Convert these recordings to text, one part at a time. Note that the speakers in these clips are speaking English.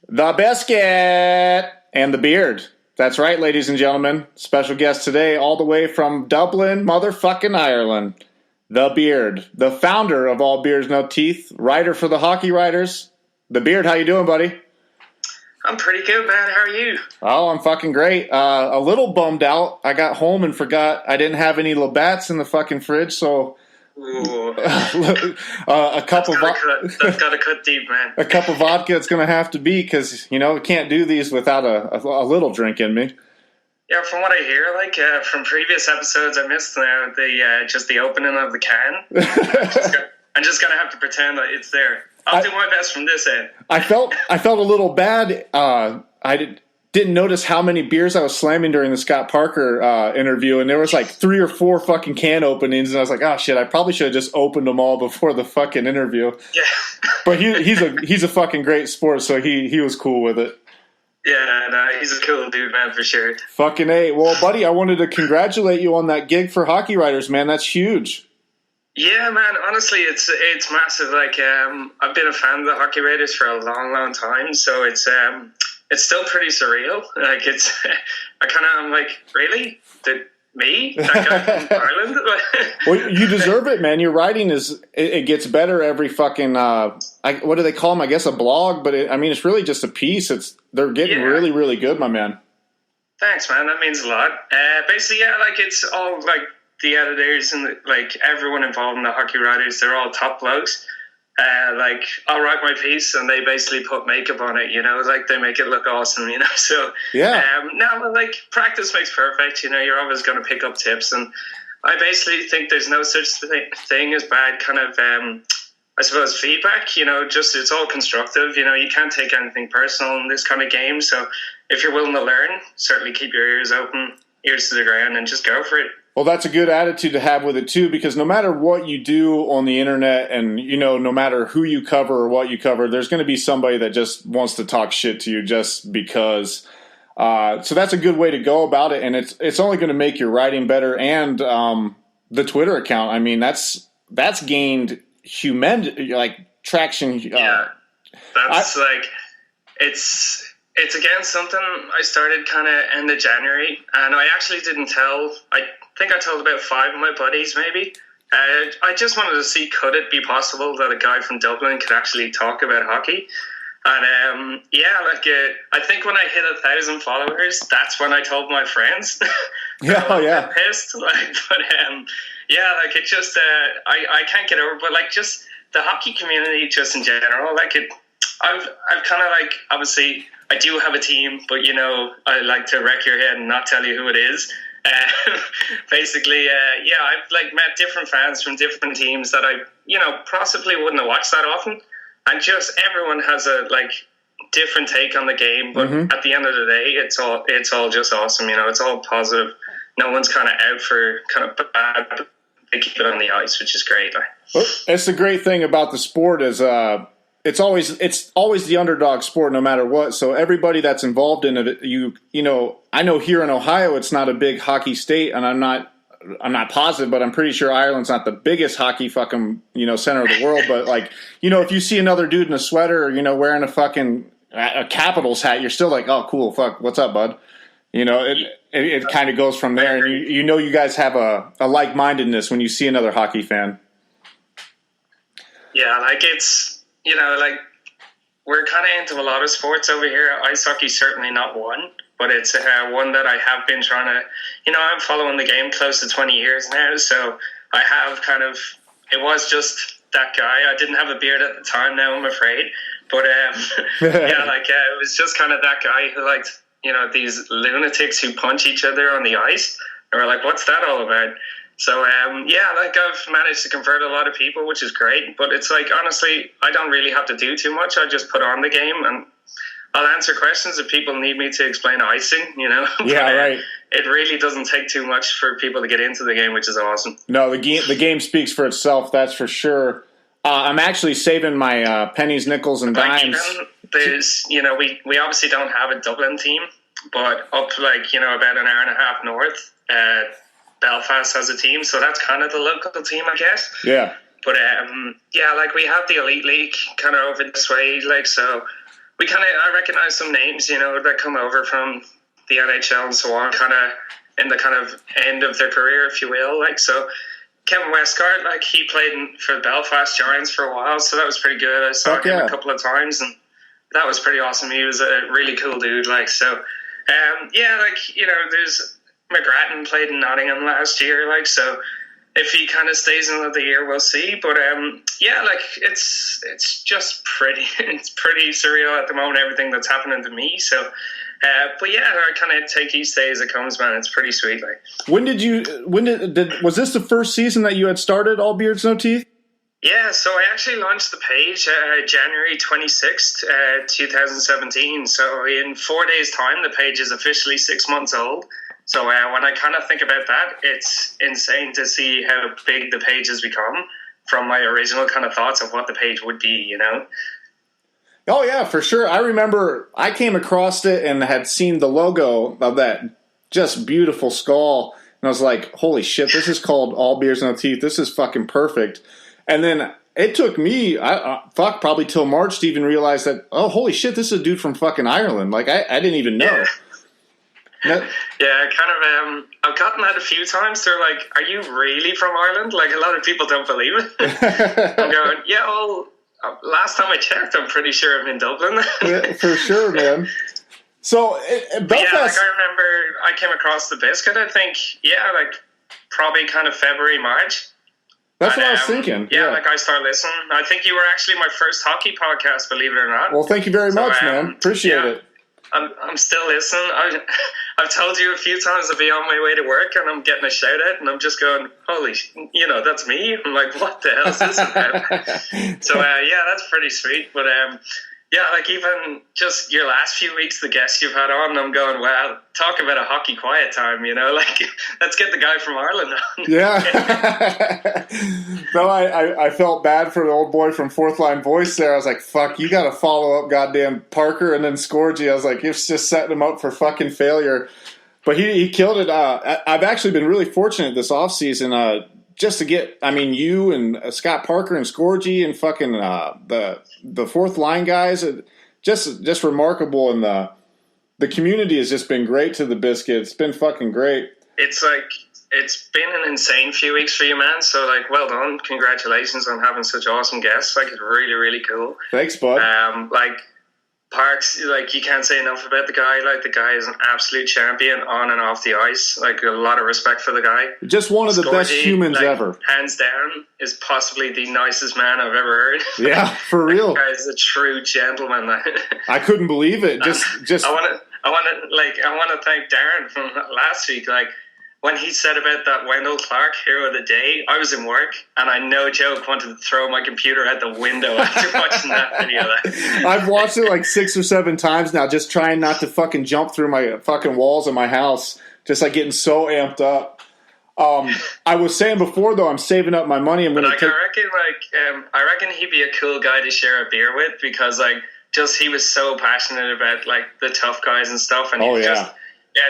The Biscuit and the Beard. That's right, ladies and gentlemen. Special guest today, all the way from Dublin, motherfucking Ireland. The Beard, the founder of All Beers No Teeth, writer for the Hockey Writers. The Beard, how you doing, buddy? I'm pretty good, man. How are you? Oh, I'm fucking great. A little bummed out. I got home and forgot I didn't have any Labatt's in the fucking fridge, so a cup of that's got to cut deep, man. A cup of vodka it's going to have to be because, we can't do these without a little drink in me. Yeah, from what I hear, from previous episodes, I missed the opening of the can. I'm just going to have to pretend that it's there. I'll do my best from this end. I felt a little bad. I didn't notice how many beers I was slamming during the Scott Parker interview, and there was like 3 or 4 fucking can openings, and I was like, oh shit, I probably should have just opened them all before the fucking interview. Yeah. But he's a fucking great sport, so he was cool with it. Yeah, no, he's a cool dude, man, for sure. Fucking A. Well, buddy, I wanted to congratulate you on that gig for Hockey Writers, man. That's huge. Yeah, man. Honestly, it's massive. I've been a fan of the Hockey Writers for a long, long time, so it's still pretty surreal. I'm like, really? Me? That guy from Ireland? Well, you deserve it, man. Your writing it gets better every fucking, what do they call them? I guess a blog, but it's really just a piece. They're getting really, really good, my man. Thanks, man. That means a lot. Basically, it's all, the editors and, everyone involved in the Hockey Writers, they're all top blokes. I'll write my piece and they basically put makeup on it, they make it look awesome, so yeah. Practice makes perfect, you're always going to pick up tips, and I basically think there's no such thing as bad kind of I suppose feedback, just it's all constructive, you can't take anything personal in this kind of game, so if you're willing to learn, certainly keep your ears open, ears to the ground, and just go for it. Well, that's a good attitude to have with it, too, because no matter what you do on the internet and, no matter who you cover or what you cover, there's going to be somebody that just wants to talk shit to you just because. So that's a good way to go about it, and it's only going to make your writing better. And the Twitter account, that's gained traction. Yeah, that's It's again something I started kind of end of January, and I actually didn't tell. I think I told about 5 of my buddies, maybe. I just wanted to see, could it be possible that a guy from Dublin could actually talk about hockey? And I think when I hit 1,000 followers, that's when I told my friends. Yeah. Pissed, it just I can't get over, but just the hockey community, just in general, I've kind of obviously. I do have a team, but I like to wreck your head and not tell you who it is. I've met different fans from different teams that I possibly wouldn't have watched that often, and just everyone has a different take on the game. But at the end of the day, it's all just awesome. It's all positive. No one's kind of out for kind of bad. They keep it on the ice, which is great. It's the great thing about the sport is. It's always the underdog sport no matter what. So everybody that's involved in it, I know here in Ohio it's not a big hockey state, and I'm not positive, but I'm pretty sure Ireland's not the biggest hockey fucking center of the world. But if you see another dude in a sweater or wearing a fucking a Capitals hat, you're still like, oh cool, fuck, what's up, bud? It kind of goes from there, and you guys have a like-mindedness when you see another hockey fan. Yeah, it's. We're kind of into a lot of sports over here. Ice hockey's certainly not one, but it's one that I have been trying to, I'm following the game close to 20 years now, so I have it was just that guy. I didn't have a beard at the time now, I'm afraid, but it was just kind of that guy who liked, these lunatics who punch each other on the ice, and we're like, what's that all about? So, I've managed to convert a lot of people, which is great. But it's honestly, I don't really have to do too much. I just put on the game and I'll answer questions if people need me to explain icing, Yeah, right. It really doesn't take too much for people to get into the game, which is awesome. No, the game speaks for itself, that's for sure. I'm actually saving my pennies, nickels, and dimes. There's, we obviously don't have a Dublin team, but up about an hour and a half north, Belfast has a team, so that's kind of the local team, I guess. Yeah. But we have the Elite League kind of over this way, so I recognize some names, that come over from the NHL and so on, kind of in the kind of end of their career, if you will. Like, so Kevin Westgard, like, he played for the Belfast Giants for a while, so that was pretty good. I saw him a couple of times, and that was pretty awesome. He was a really cool dude. Like, so, there's McGrattan played in Nottingham last year, like, so if he kind of stays another year, we'll see. But it's just it's pretty surreal at the moment, everything that's happening to me. So, I kind of take each day as it comes, man. It's pretty sweet. Like, was this the first season that you had started All Beards No Teeth? Yeah, so I actually launched the page January 26th, 2017. So in 4 days' time, the page is officially 6 months old. So when I kind of think about that, it's insane to see how big the page has become from my original kind of thoughts of what the page would be, Oh, yeah, for sure. I remember I came across it and had seen the logo of that just beautiful skull. And I was like, holy shit, this is called All Beards No Teeth. This is fucking perfect. And then it took me, probably till March to even realize that, oh, holy shit, this is a dude from fucking Ireland. Like, I didn't even know. Yeah. I've gotten that a few times. They're like, are you really from Ireland? Like, a lot of people don't believe it. I'm going, yeah, well, last time I checked, I'm pretty sure I'm in Dublin. Yeah, for sure, man. So, Belfast... Yeah, like, I remember I came across the Biscuit, I think, probably kind of February, March. That's what I was thinking. Yeah, like, I started listening. I think you were actually my first hockey podcast, believe it or not. Well, thank you very much, man. Appreciate it. I'm still listening. I've told you a few times to be on my way to work and I'm getting a shout out and I'm just going, holy, that's me. I'm like, what the hell is this about? So, that's pretty sweet. But, like, even just your last few weeks, the guests you've had on, I'm going, wow, talk about a hockey quiet time, like, let's get the guy from Ireland on. Yeah. No, I felt bad for the old boy from Fourth Line Voice there. I was like, fuck, you got to follow up goddamn Parker and then Scorgie. I was like, it's just setting him up for fucking failure. But he killed it. I've actually been really fortunate this offseason just to get, you and Scott Parker and Scorgie and fucking the Fourth Line guys, just remarkable. And the community has just been great to the Biscuit. It's been fucking great. It's like, it's been an insane few weeks for you, man. So, like, well done. Congratulations on having such awesome guests. Like, it's really, really cool. Thanks, bud. Like, Parks, like, you can't say enough about the guy. Like, the guy is an absolute champion on and off the ice. Like, a lot of respect for the guy. Just one of the best humans ever. Hands down, is possibly the nicest man I've ever heard. Yeah, for real. That guy is a true gentleman. I couldn't believe it. Just. I want to thank Darren from last week. Like, when he said about that Wendell Clark Hero of the Day, I was in work and I, no joke, wanted to throw my computer out the window after watching that video. I've watched it like 6 or 7 times now, just trying not to fucking jump through my fucking walls of my house, just like getting so amped up. I was saying before, though, I'm saving up my money. I reckon he'd be a cool guy to share a beer with because, like, just he was so passionate about, like, the tough guys and stuff, and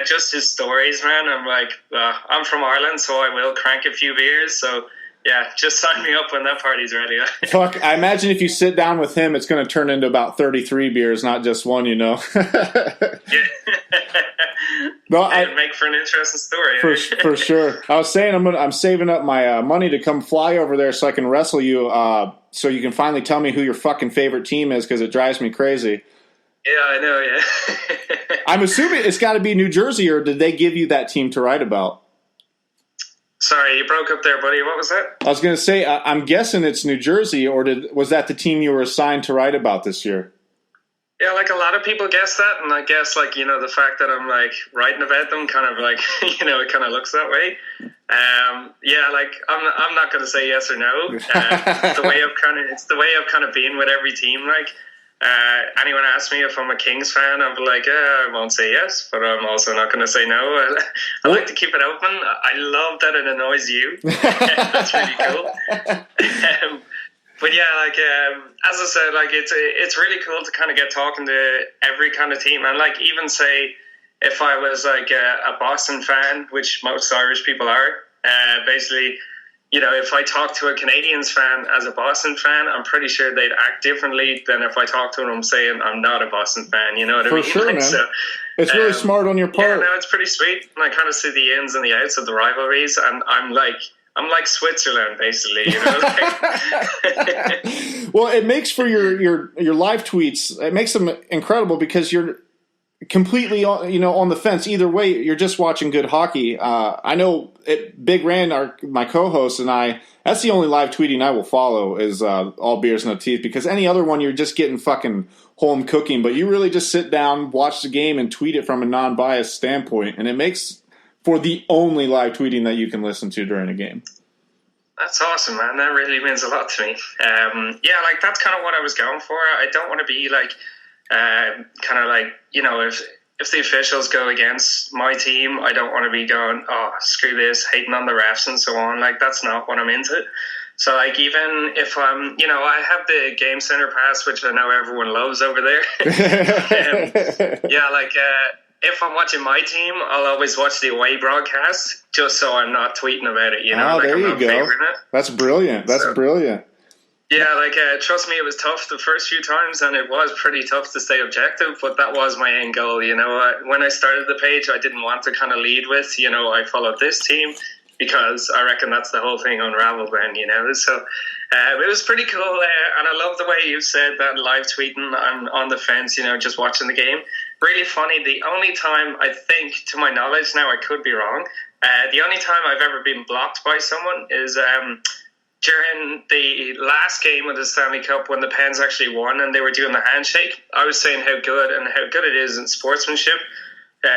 just his stories, man. I'm like, I'm from Ireland, so I will crank a few beers. So, yeah, just sign me up when that party's ready. Fuck, I imagine if you sit down with him, it's going to turn into about 33 beers, not just one, Yeah. No, it'd make for an interesting story. For sure. I was saying I'm saving up my money to come fly over there so I can wrestle you, so you can finally tell me who your fucking favorite team is because it drives me crazy. Yeah, I know, yeah. I'm assuming it's got to be New Jersey, or did they give you that team to write about? Sorry, you broke up there, buddy. What was that? I was going to say, I'm guessing it's New Jersey, or was that the team you were assigned to write about this year? Yeah, like, a lot of people guess that, and I guess, like, the fact that I'm, like, writing about them kind of, like, it kind of looks that way. Yeah, like, I'm not going to say yes or no. It's the way I've kind of been with every team, like. Anyone asks me if I'm a Kings fan, I'll be like, I won't say yes, but I'm also not going to say no. I like to keep it open. I love that it annoys you. That's really cool. But yeah, like, as I said, like, it's really cool to kind of get talking to every kind of team. And, like, even say if I was, like, a Boston fan, which most Irish people are, basically, if I talk to a Canadians fan as a Boston fan, I'm pretty sure they'd act differently than if I talk to them saying I'm not a Boston fan. You know what I mean? For sure, like, man. So, it's really smart on your part. Yeah, no, it's pretty sweet. And I kind of see the ins and the outs of the rivalries, and I'm like Switzerland, basically. You know. Well, it makes for your live tweets. It makes them incredible because you're completely on the fence either way. You're just watching good hockey. I know Big Rand, my co-host, and I. That's the only live tweeting I will follow is All Beers No Teeth, because any other one you're just getting fucking home cooking. But you really just sit down, watch the game, and tweet it from a non-biased standpoint, and it makes for the only live tweeting that you can listen to during a game. That's awesome, man. That really means a lot to me. Like that's kind of what I was going for. I don't want to be like. Kind of like, if the officials go against my team, I don't want to be going, oh, screw this, hating on the refs and so on. Like, that's not what I'm into. So, like, even if I'm, I have the Game Center Pass, which I know everyone loves over there. If I'm watching my team, I'll always watch the away broadcast just so I'm not tweeting about it, Oh, there you go. That's brilliant. That's brilliant. Yeah, trust me, it was tough the first few times, and it was pretty tough to stay objective, but that was my end goal, When I started the page, I didn't want to kind of lead with, I followed this team, because I reckon that's the whole thing unraveled then, So it was pretty cool, and I love the way you said that live tweeting, I'm on the fence, just watching the game. Really funny, the only time, I think, to my knowledge, now I could be wrong, the only time I've ever been blocked by someone is... during the last game of the Stanley Cup when the Pens actually won and they were doing the handshake, I was saying how good it is in sportsmanship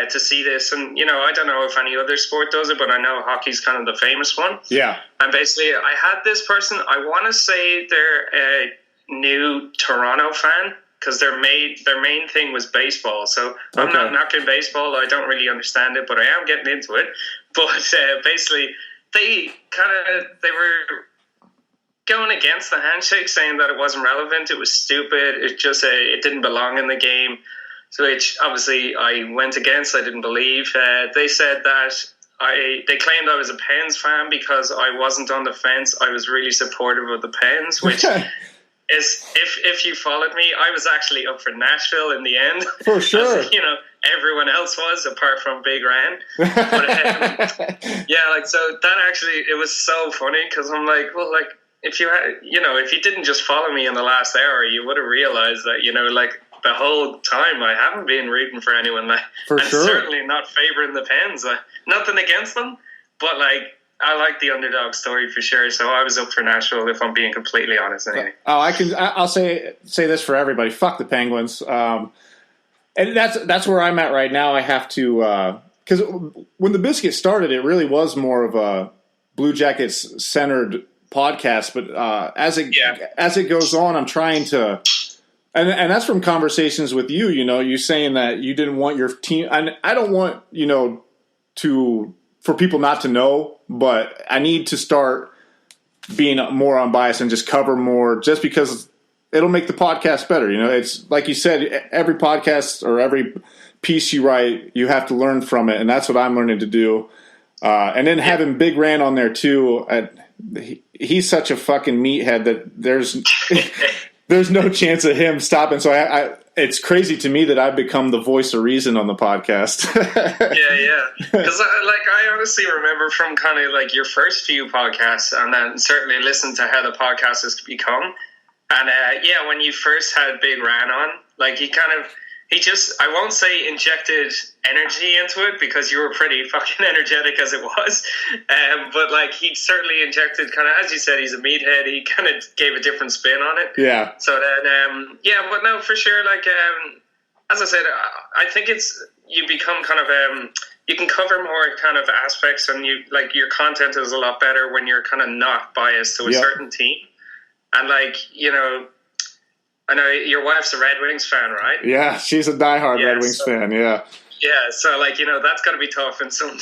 to see this. And, I don't know if any other sport does it, but I know hockey's kind of the famous one. Yeah. And basically, I had this person, I want to say they're a new Toronto fan because their main thing was baseball. So I'm not knocking baseball. I don't really understand it, but I am getting into it. But basically, they were going against the handshake, saying that it wasn't relevant, it was stupid, it didn't belong in the game, so which obviously I went against, I didn't believe. They said that they claimed I was a Pens fan because I wasn't on the fence, I was really supportive of the Pens, which is, if you followed me, I was actually up for Nashville in the end. For sure. As, everyone else was, apart from Big Rand. But, so that actually, it was so funny, because I'm like, well, like, if you had, if you didn't just follow me in the last hour, you would have realized that, the whole time I haven't been rooting for anyone. For sure. Certainly not favoring the Pens. Nothing against them, but I like the underdog story for sure. So I was up for Nashville, if I'm being completely honest. Anyway. I'll say this for everybody. Fuck the Penguins. And that's where I'm at right now. I have to, because when the Biscuit started, it really was more of a Blue Jackets centered podcast, but as it goes on, I'm trying to, and that's from conversations with you. You saying that you didn't want your team, and I don't want for people not to know, but I need to start being more unbiased and just cover more, just because it'll make the podcast better. It's like you said, every podcast or every piece you write, you have to learn from it, and that's what I'm learning to do. And then having Big Rand on there too. He's such a fucking meathead that there's no chance of him stopping. So it's crazy to me that I've become the voice of reason on the podcast. Yeah. Because I honestly remember from kind of like your first few podcasts, and then certainly listen to how the podcast has become. And when you first had Big Rand on, like he just, I won't say injected energy into it, because you were pretty fucking energetic as it was. But he certainly injected kind of, as you said, he's a meathead. He kind of gave a different spin on it. Yeah. So then, but no, for sure. As I said, I think you become kind of, you can cover more kind of aspects, and your content is a lot better when you're kind of not biased to a certain team. And I know your wife's a Red Wings fan, right? Yeah, she's a diehard Red Wings fan, yeah. Yeah, so that's got to be tough in some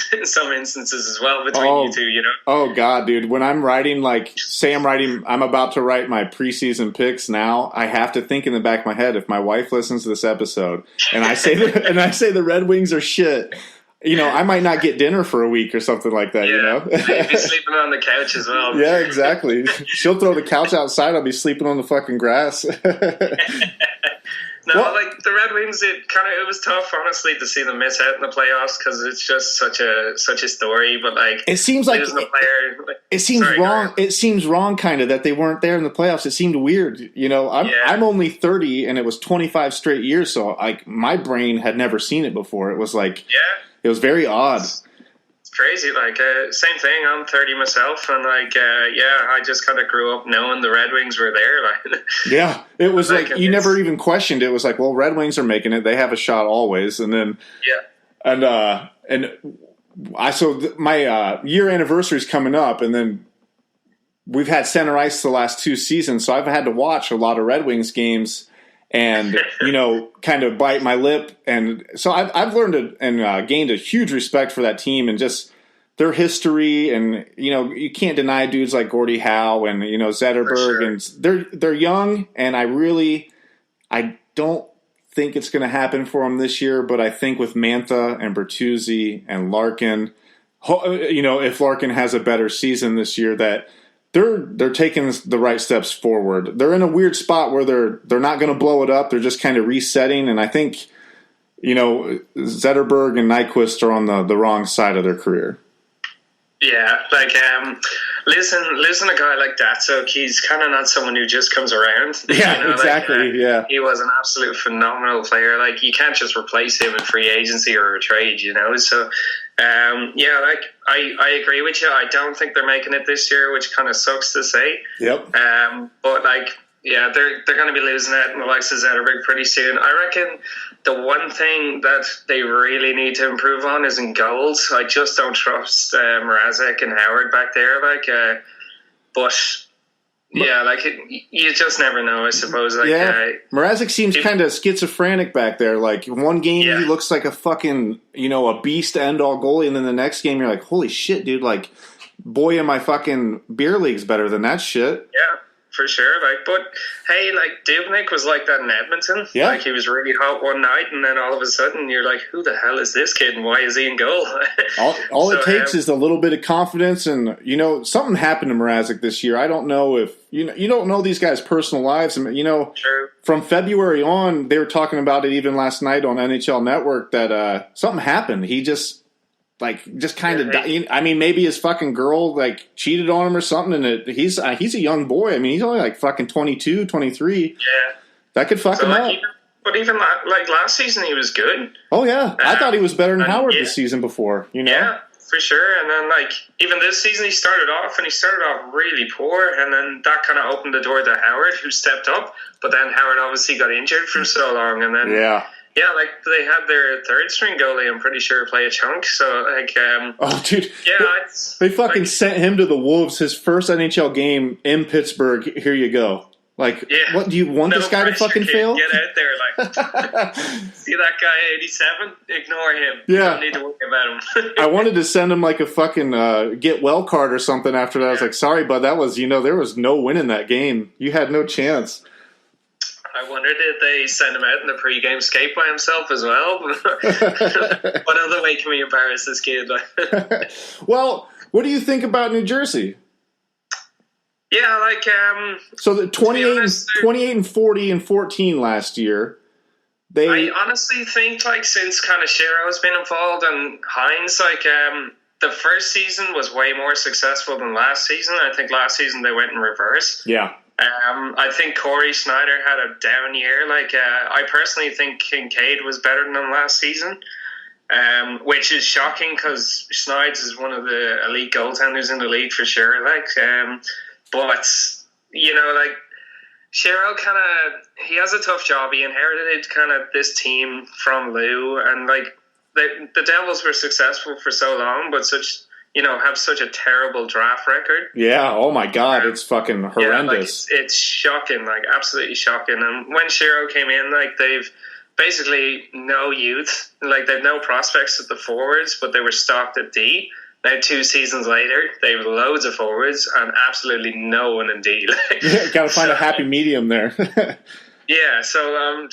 instances as well between you two, Oh God, dude, when I'm writing, I'm about to write my preseason picks now, I have to think in the back of my head, if my wife listens to this episode and I say the Red Wings are shit, I might not get dinner for a week or something like that, You'd be sleeping on the couch as well. Yeah, exactly. She'll throw the couch outside. I'll be sleeping on the fucking grass. No, like the Red Wings, it was tough, honestly, to see them miss out in the playoffs because it's just such a story. But like, it seems like losing a player, it seems wrong. It seems wrong, kind of, that they weren't there in the playoffs. It seemed weird. I'm only 30, and it was 25 straight years. So like, my brain had never seen it before. It was like, it was very odd. It's crazy. Like, same thing. I'm 30 myself, and like, I just kind of grew up knowing the Red Wings were there. Like, yeah, it was like you never even questioned it. It was like, well, Red Wings are making it. They have a shot always, and then my year anniversary is coming up, and then we've had center ice the last 2 seasons, so I've had to watch a lot of Red Wings games. And, kind of bite my lip. And so I've learned and gained a huge respect for that team and just their history. And, you can't deny dudes like Gordie Howe and, Zetterberg. Sure. And they're young. And I don't think it's going to happen for them this year. But I think with Mantha and Bertuzzi and Larkin, if Larkin has a better season this year, that they're taking the right steps forward. They're in a weird spot where they're not going to blow it up. They're just kind of resetting, and I think Zetterberg and Nyquist are on the wrong side of their career. Yeah, like listen, a guy like Datsuk, he's kind of not someone who just comes around. Yeah, exactly. He was an absolute phenomenal player. Like, you can't just replace him in free agency or a trade. So. I agree with you. I don't think they're making it this year, which kind of sucks to say. Yep. But they're going to be losing out in the likes of Zetterberg pretty soon. I reckon the one thing that they really need to improve on is in goals. I just don't trust Mrazek and Howard back there. You just never know, I suppose. Mrazek seems kind of schizophrenic back there. Like, one game he looks like a fucking, a beast end-all goalie, and then the next game you're like, holy shit, dude, like, boy, am I fucking beer leagues better than that shit. Yeah, for sure. But hey, Dubnyk was like that in Edmonton. Yeah. Like, he was really hot one night, and then all of a sudden you're like, who the hell is this kid, and why is he in goal? all it takes is a little bit of confidence, and something happened to Mrazek this year. I don't know if you don't know these guys' personal lives. Sure. From February on, they were talking about it even last night on NHL Network that something happened. He just kind of died. I mean, maybe his fucking girl cheated on him or something, and he's a young boy. I mean, he's only fucking 22, 23. Yeah. That could fuck him up. But even last season, he was good. Oh, yeah. I thought he was better than Howard this season before, Yeah, for sure. And then, even this season, he started off really poor, and then that kind of opened the door to Howard, who stepped up. But then Howard obviously got injured for so long, and then... Yeah. Yeah, they had their third string goalie, I'm pretty sure, play a chunk. So, oh, dude. Yeah, they fucking sent him to the Wolves, his first NHL game in Pittsburgh. Here you go. What, do you want this guy to fucking fail? Get out there, see that guy, 87? Ignore him. Yeah. You don't need to worry about him. I wanted to send him a fucking get well card or something after that. I was like, sorry, bud, that was, there was no win in that game. You had no chance. I wonder, did they send him out in the pre-game skate by himself as well? What other way can we embarrass this kid? Well, what do you think about New Jersey? Yeah, so the 28 and 40 and 14 last year. I honestly think since kind of Shero's been involved and Hines, the first season was way more successful than last season. I think last season they went in reverse. Yeah. I think Corey Schneider had a down year. I personally think Kincaid was better than him last season, which is shocking because Schneider is one of the elite goaltenders in the league for sure. But Shero he has a tough job. He inherited kind of this team from Lou, and the Devils were successful for so long, but have such a terrible draft record. Yeah, oh my God, it's fucking horrendous. Yeah, it's shocking, absolutely shocking. And when Shero came in, they've basically no youth. They've no prospects at the forwards, but they were stocked at D. Now 2 seasons later, they have loads of forwards and absolutely no one in D. Got to find a happy medium there. Yeah, so I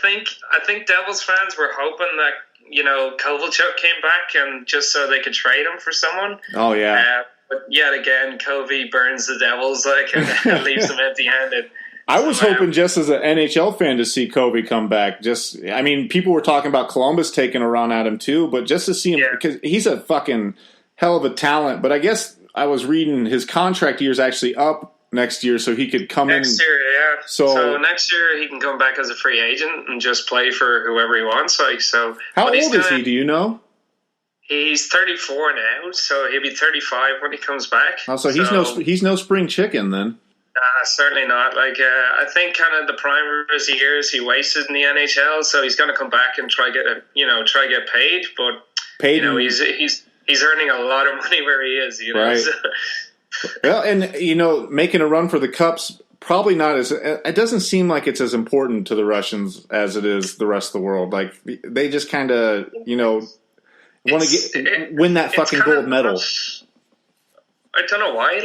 think Devils fans were hoping that Kovalchuk came back and just so they could trade him for someone. Oh yeah. But yet again, Covey burns the Devils and leaves them empty-handed. I was hoping just as an NHL fan to see Covey come back. People were talking about Columbus taking a run at him too, but just to see him, because he's a fucking hell of a talent. But I guess I was reading his contract year is actually up next year, so he could come next year, yeah. So next year he can come back as a free agent and just play for whoever he wants. How old is he? Do you know? He's 34 now, so he'll be 35 when he comes back. Oh, so he's no spring chicken then. Certainly not. I think kind of the prime of his years he wasted in the NHL, so he's going to come back and try get paid. But he's earning a lot of money where he is. Right. Well, and making a run for the Cups probably not as. It doesn't seem like it's as important to the Russians as it is the rest of the world. Like they just kind of want to win that fucking gold medal. I don't know why,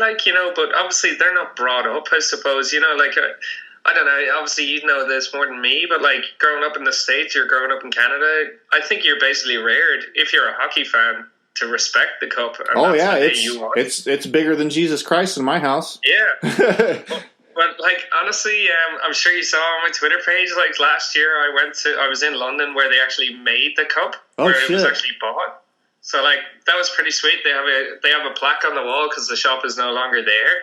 but obviously they're not brought up, I suppose, I don't know, obviously you know this more than me, but growing up in the States, you're growing up in Canada, I think you're basically reared, if you're a hockey fan, to respect the cup. And it's bigger than Jesus Christ in my house. Yeah. But honestly, I'm sure you saw on my Twitter page, last year I was in London where they actually made the cup, it was actually bought. So that was pretty sweet. They have a plaque on the wall because the shop is no longer there.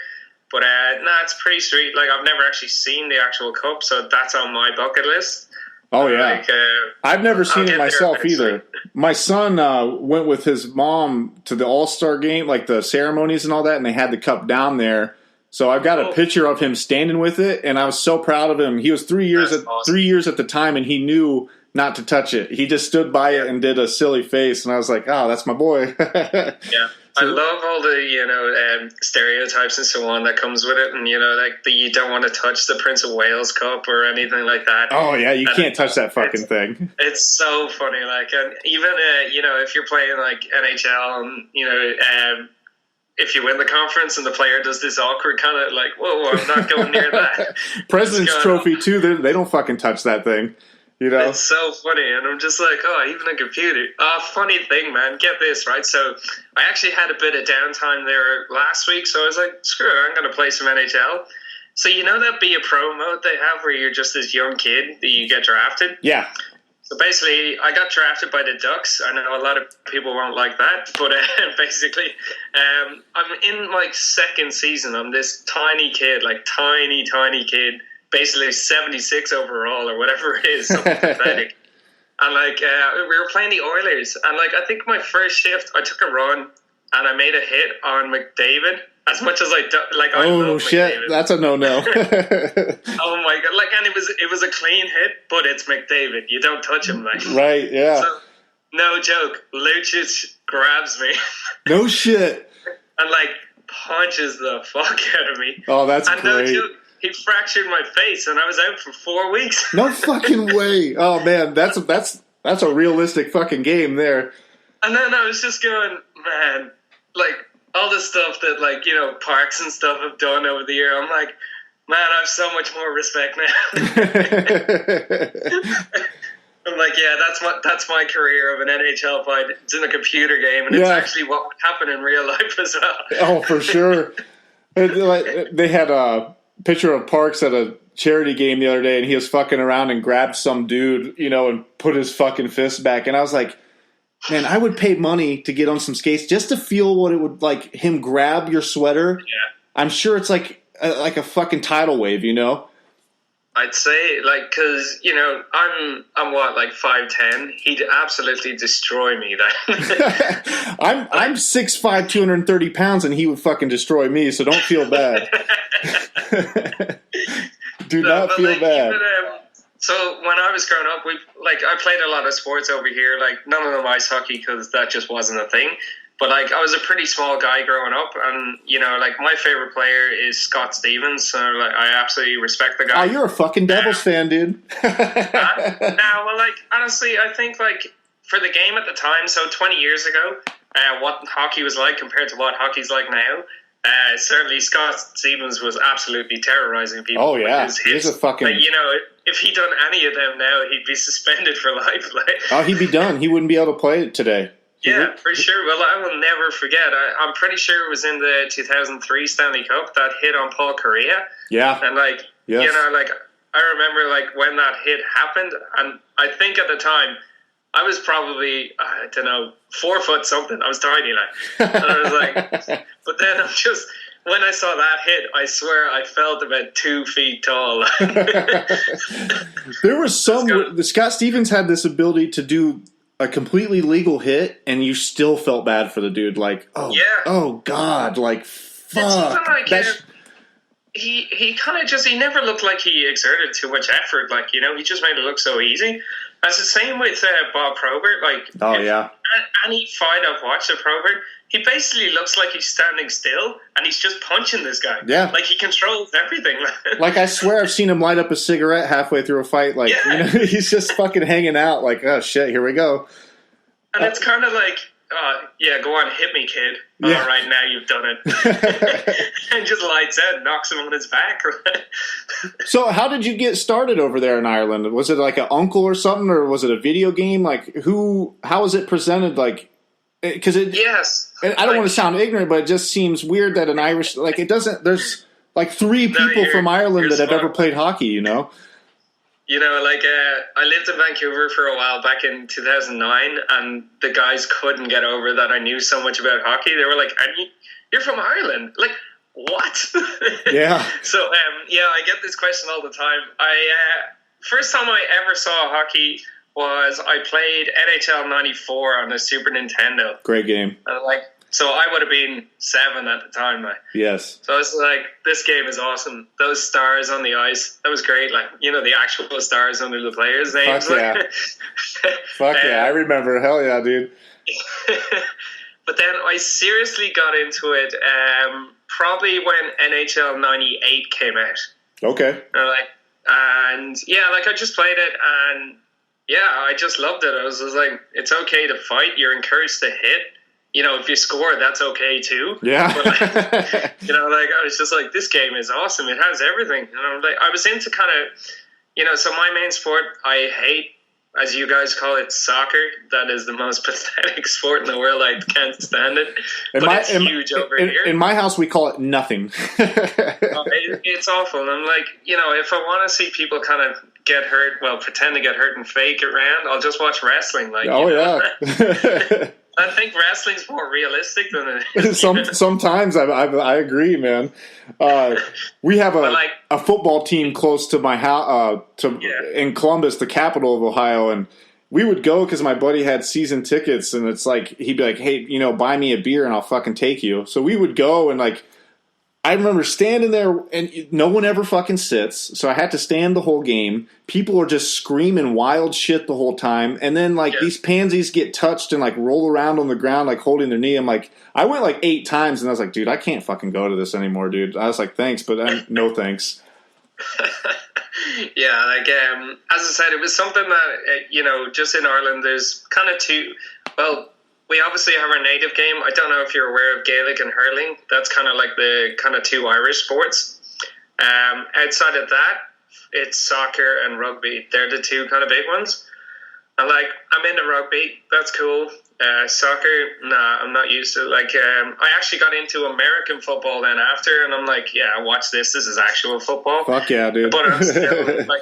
But it's pretty sweet. I've never actually seen the actual cup, so that's on my bucket list. Oh yeah, I've never seen it myself either. My son went with his mom to the All-Star game, the ceremonies and all that, and they had the cup down there. So I've got a picture of him standing with it, and I was so proud of him. He was 3 years at the time, and he knew not to touch it. He just stood by it and did a silly face, and I was like, "Oh, that's my boy." Yeah, I love all the stereotypes and so on that comes with it, and you don't want to touch the Prince of Wales Cup or anything like that. Oh yeah, you can't touch that fucking thing. It's so funny, and even if you're playing NHL, and if you win the conference and the player does this awkward kind of whoa, I'm not going near that. President's Trophy too. They don't fucking touch that thing. It's so funny, and I'm just even a computer. Funny thing, man. Get this, right? So I actually had a bit of downtime there last week, so I was like, screw it, I'm going to play some NHL. So that Be a Pro mode they have where you're just this young kid that you get drafted? Yeah. So basically, I got drafted by the Ducks. I know a lot of people won't like that, but basically, I'm in my second season. I'm this tiny kid, tiny kid. Basically 76 overall or whatever it is, something pathetic. And we were playing the Oilers, and I think my first shift, I took a run and I made a hit on McDavid. As much as I love shit, McDavid. That's a no. Oh my god! And it was a clean hit, but it's McDavid. You don't touch him, Right? Yeah. So, no joke. Lucic grabs me. No shit. And punches the fuck out of me. Oh, that's great. No joke. He fractured my face, and I was out for 4 weeks. No fucking way! Oh man, that's a realistic fucking game there. And then I was just going, man, all the stuff that Parks and stuff have done over the year. I'm like, man, I have so much more respect now. I'm like, yeah, that's my career of an NHL fight. It's in a computer game, and it's actually what would happen in real life as well. Oh, for sure. They had a picture of Parks at a charity game the other day, and he was fucking around and grabbed some dude, and put his fucking fist back. And I was like, man, I would pay money to get on some skates just to feel what it would him grab your sweater. Yeah. I'm sure it's like a fucking tidal wave, I'd say, because, I'm what, 5'10"? He'd absolutely destroy me. I'm 6'5", 230 pounds, and he would fucking destroy me, so don't feel bad. Do not feel bad. Even, so when I was growing up, I played a lot of sports over here, none of them ice hockey because that just wasn't a thing. But I was a pretty small guy growing up, and my favorite player is Scott Stevens. So I absolutely respect the guy. Oh, you're a fucking Devils fan, dude. Honestly, I think for the game at the time, so 20 years ago, what hockey was like compared to what hockey's like now. Certainly Scott Stevens was absolutely terrorizing people. Oh yeah, he's a fucking. if he done any of them now, he'd be suspended for life. Like, Oh, he'd be done. He wouldn't be able to play today. yeah, for sure. Well, I will never forget. I'm pretty sure it was in the 2003 Stanley Cup that hit on Paul Correa. Yeah. And like, Yes. you know, like I remember like when that hit happened, and I think at the time I was probably, I don't know, 4 foot something. I was tiny, like, and I was like, but then I'm just. When I saw that hit, I swear I felt about 2 feet tall. There was the Scott Stevens had this ability to do a completely legal hit, and you still felt bad for the dude. Like, oh God, like, fuck. It's even like, he kind of just, he never looked like he exerted too much effort. Like, you know, he just made it look so easy. It's the same with Bob Probert. Like, any fight I've watched of Probert, he basically looks like he's standing still and he's just punching this guy. Yeah. Like, he controls everything. Like, I swear I've seen him light up a cigarette halfway through a fight. Like, you know, he's just fucking hanging out. Like, oh shit, here we go. And it's kind of like, yeah, go on, hit me, kid. Yeah. All right, now you've done it. And just lights out, knocks him on his back. So how did you get started over there in Ireland? Was it like an uncle or something, or was it a video game? Like, how was it presented? Like, because yes. I don't want to sound ignorant, but it just seems weird that an Irish, like, it doesn't, there's like 3 people from Ireland that have ever played hockey, you know? You know, like, I lived in Vancouver for a while back in 2009, and the guys couldn't get over that I knew so much about hockey. They were like, you're from Ireland? Like, what? Yeah. So, yeah, I get this question all the time. First time I ever saw hockey was I played NHL 94 on the Super Nintendo. Great game. And like, so I would have been 7 at the time. Like. Yes. So I was like, this game is awesome. Those stars on the ice, that was great. Like, you know, the actual stars under the players' names. Fuck yeah. Fuck yeah, I remember. Hell yeah, dude. But then I seriously got into it probably when NHL 98 came out. Okay. And yeah, like I just played it, and yeah, I just loved it. I was like, it's okay to fight. You're encouraged to hit. You know, if you score, that's okay too. Yeah. But like, you know, like I was just like, this game is awesome. It has everything. You know, like I was into kind of, you know, so my main sport, I hate, as you guys call it, soccer. That is the most pathetic sport in the world. I can't stand it. It's huge over here. In my house, we call it nothing. It's awful. And I'm like, you know, if I want to see people kind of get hurt, well, pretend to get hurt and fake it around, I'll just watch wrestling. Like, oh, yeah. I think wrestling's more realistic than it is. Sometimes I agree, man. We have a football team close to my house, in Columbus, the capital of Ohio, and we would go because my buddy had season tickets, and it's like he'd be like, "Hey, you know, buy me a beer and I'll fucking take you." So we would go, and like I remember standing there, and no one ever fucking sits, so I had to stand the whole game. People are just screaming wild shit the whole time, and then like these pansies get touched and like roll around on the ground like holding their knee. I'm like, I went like 8 times, and I was like, dude, I can't fucking go to this anymore, dude. I was like, thanks, but no thanks. Yeah, like as I said, it was something that you know, just in Ireland, there's kind of 2. Well, we obviously have our native game. I don't know if you're aware of Gaelic and hurling. That's kind of like the kind of 2 Irish sports. Outside of that, it's soccer and rugby. They're the 2 kind of big ones. And like, I'm into rugby. That's cool. Soccer, nah, I'm not used to it. Like, I actually got into American football then after, and I'm like, yeah, watch this. This is actual football. Fuck yeah, dude. But I'm still like,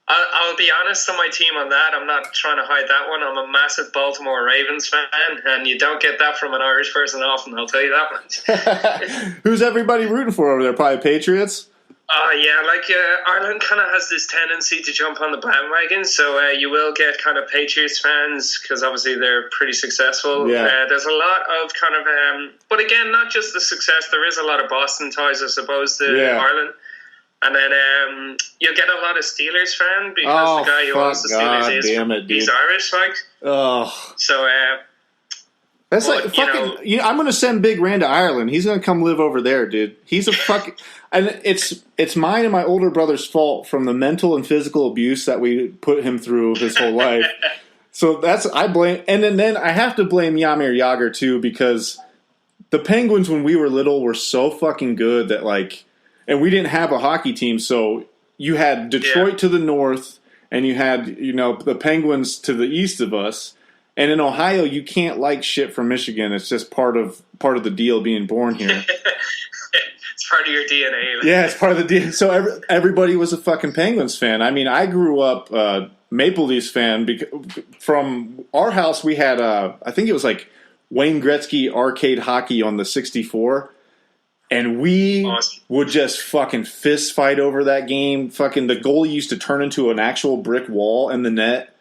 I'll be honest on my team on that. I'm not trying to hide that one. I'm a massive Baltimore Ravens fan, and you don't get that from an Irish person often, I'll tell you that much. Who's everybody rooting for over there? Probably Patriots? Yeah, like Ireland kind of has this tendency to jump on the bandwagon, so you will get kind of Patriots fans, because obviously they're pretty successful. Yeah. There's a lot of kind of, but again, not just the success, there is a lot of Boston ties, I suppose, to Ireland. And then you'll get a lot of Steelers fan, because the guy who owns the Steelers he's Irish, like. Oh. So, that's like fucking. You know, I'm going to send Big Rand to Ireland. He's going to come live over there, dude. He's a fucking. And it's mine and my older brother's fault from the mental and physical abuse that we put him through his whole life. So I blame, and then I have to blame Jaromir Jagr too, because the Penguins when we were little were so fucking good that like. And we didn't have a hockey team, so you had Detroit to the north, and you had the Penguins to the east of us. And in Ohio, you can't like shit from Michigan. It's just part of the deal being born here. It's part of your DNA. Yeah, it's part of the deal. So everybody was a fucking Penguins fan. I mean, I grew up Maple Leafs fan because from our house we had I think it was like Wayne Gretzky arcade hockey on the 64. And we would just fucking fist fight over that game. Fucking the goalie used to turn into an actual brick wall in the net.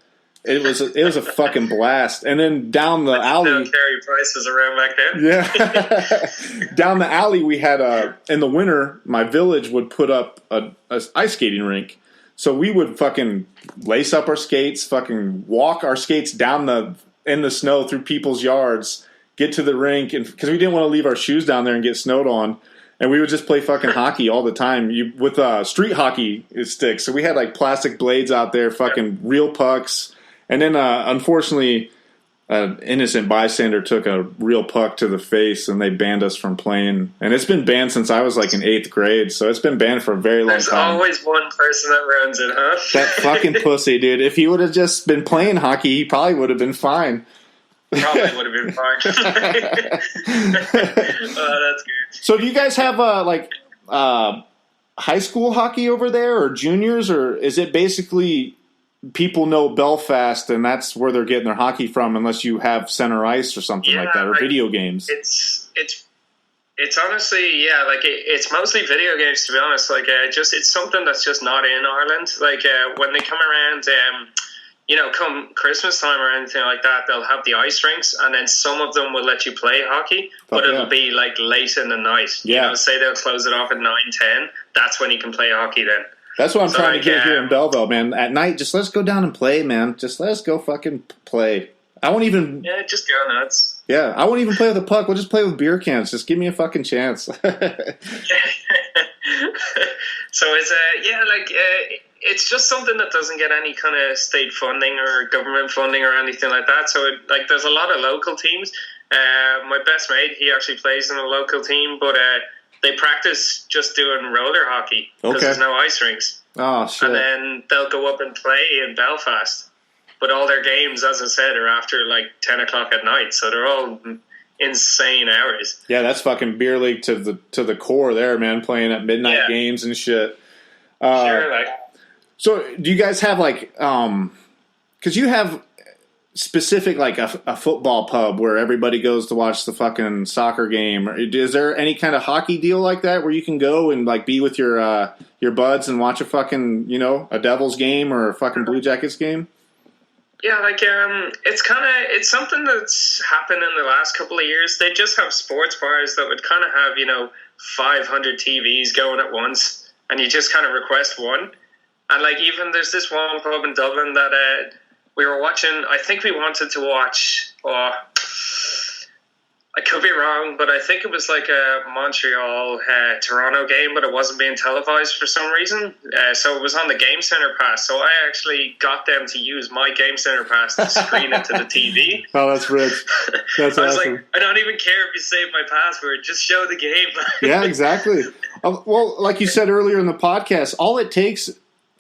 It was a fucking blast. And then down the alley, no carry prices around back then. Yeah, down the alley we had in the winter. My village would put up a ice skating rink, so we would fucking lace up our skates, fucking walk our skates down in the snow through people's yards, get to the rink, and because we didn't want to leave our shoes down there and get snowed on. And we would just play fucking hockey all the time with street hockey sticks. So we had like plastic blades out there, fucking real pucks. And then, unfortunately, an innocent bystander took a real puck to the face, and they banned us from playing. And it's been banned since I was like in 8th grade, so it's been banned for a very long time. There's always one person that runs it, huh? That fucking pussy, dude. If he would have just been playing hockey, he probably would have been fine. Probably would have been fine. Oh, that's good. So do you guys have high school hockey over there, or juniors, or is it basically people know Belfast and that's where they're getting their hockey from, unless you have center ice or something like that, or video games? It's honestly, it's mostly video games, to be honest. It's something that's just not in Ireland. When they come around, come Christmas time or anything like that, they'll have the ice rinks, and then some of them will let you play hockey, but it'll be like late in the night. Yeah. Say they'll close it off at 9-10. That's when you can play hockey then. That's what I'm trying to get here in Belleville, man. At night, just let's go down and play, man. Just let's go fucking play. I won't even... Yeah, just go nuts. Yeah, I won't even play with a puck. We'll just play with beer cans. Just give me a fucking chance. So it's just something that doesn't get any kind of state funding or government funding or anything like that. So there's a lot of local teams. My best mate, he actually plays in a local team, but they practice just doing roller hockey because there's no ice rinks. Oh, shit. And then they'll go up and play in Belfast. But all their games, as I said, are after 10 o'clock at night. So they're all insane hours. Yeah, that's fucking beer league to the core there, man, playing at midnight games and shit. Sure, So do you guys have because you have specific a football pub where everybody goes to watch the fucking soccer game? Is there any kind of hockey deal like that where you can go and be with your buds and watch a fucking a Devils game or a fucking Blue Jackets game? Yeah, it's something that's happened in the last couple of years. They just have sports bars that would kind of have 500 TVs going at once, and you just kind of request one. And even there's this one pub in Dublin that we were watching. I think we wanted to watch. I could be wrong, but I think it was a Montreal Toronto game, but it wasn't being televised for some reason. So it was on the Game Center Pass. So I actually got them to use my Game Center Pass to screen it to the TV. Oh, that's rich. That's I was awesome. I don't even care if you save my password. Just show the game. Yeah, exactly. Well, like you said earlier in the podcast, all it takes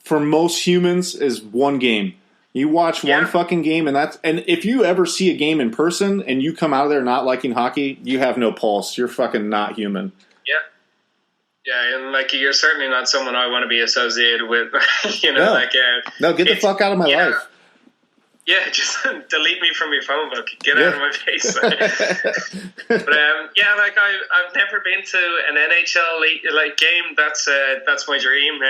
for most humans is one game. You watch one fucking game, and if you ever see a game in person and you come out of there not liking hockey, you have no pulse. You're fucking not human. Yeah, and you're certainly not someone I want to be associated with. No, get the fuck out of my life. Yeah, just delete me from your phone book. Get out of my face. But I've never been to an NHL game. That's my dream.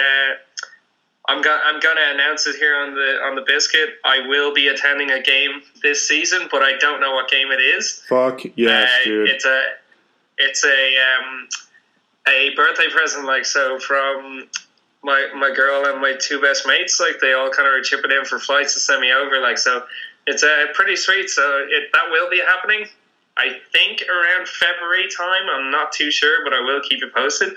I'm going to announce it here on the biscuit. I will be attending a game this season, but I don't know what game it is. Fuck yes, dude. It's a birthday present, so from my girl and my two best mates, they all kind of are chipping in for flights to send me over, so it's pretty sweet. So that will be happening. I think around February time. I'm not too sure, but I will keep you posted.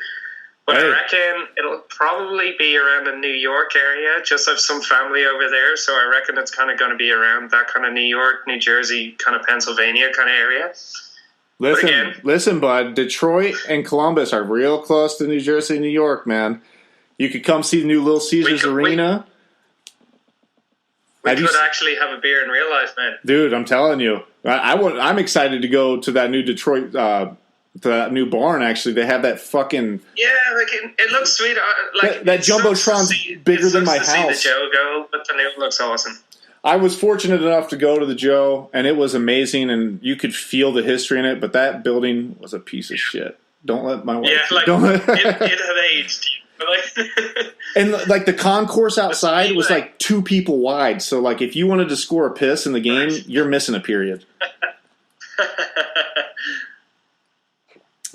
But I reckon it'll probably be around the New York area. Just have some family over there, so I reckon it's kind of going to be around that kind of New York, New Jersey, kind of Pennsylvania kind of area. Listen, bud. Detroit and Columbus are real close to New Jersey, New York, man. You could come see the new Little Caesars Arena. We could actually have a beer in real life, man. Dude, I'm telling you. I'm excited to go to that new Detroit, to that new barn, actually. They have that fucking... Yeah, like, it looks sweet. That Jumbotron's bigger than my house. See the Joe go, but the new looks awesome. I was fortunate enough to go to the Joe, and it was amazing, and you could feel the history in it, but that building was a piece of shit. Don't let my wife... Yeah, like, it had aged. And like the concourse outside was like 2 people wide, so like if you wanted to score a piss in the game, you're missing a period.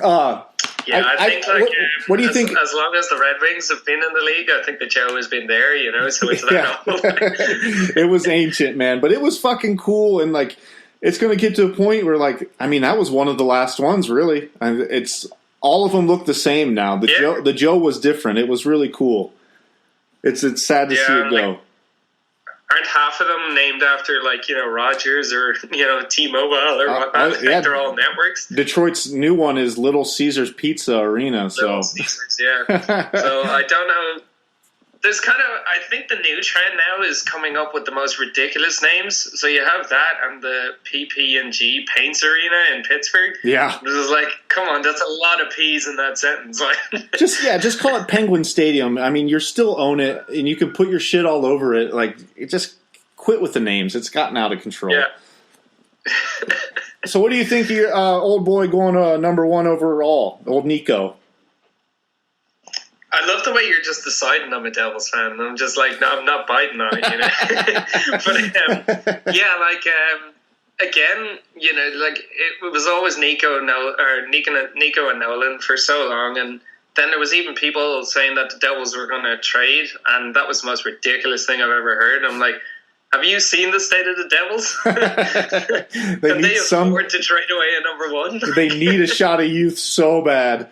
I think what do you think? As long as the Red Wings have been in the league, I think the Joe has been there, so it's that old. It was ancient, man, but it was fucking cool, and like it's going to get to a point where like that was one of the last ones, really. And it's all of them look the same now. The Joe was different. It was really cool. It's sad to see it go. Aren't half of them named after Rogers or T-Mobile or whatnot? They're all networks. Detroit's new one is Little Caesars Pizza Arena. Little Caesars, yeah. So I don't know. There's I think the new trend now is coming up with the most ridiculous names. So you have that and the PP&G Paints Arena in Pittsburgh. Yeah. This is like, come on, that's a lot of P's in that sentence. just call it Penguin Stadium. I mean, you still own it, and you can put your shit all over it. Like, just quit with the names. It's gotten out of control. Yeah. So what do you think of your old boy going to number 1 overall, old Nico? I love the way you're just deciding I'm a Devils fan. I'm just like, no, I'm not biting on it, But again, it was always Nico and Nolan for so long, and then there was even people saying that the Devils were going to trade, and that was the most ridiculous thing I've ever heard. I'm like, have you seen the state of the Devils? Can they afford to trade away a number 1? They need a shot of youth so bad.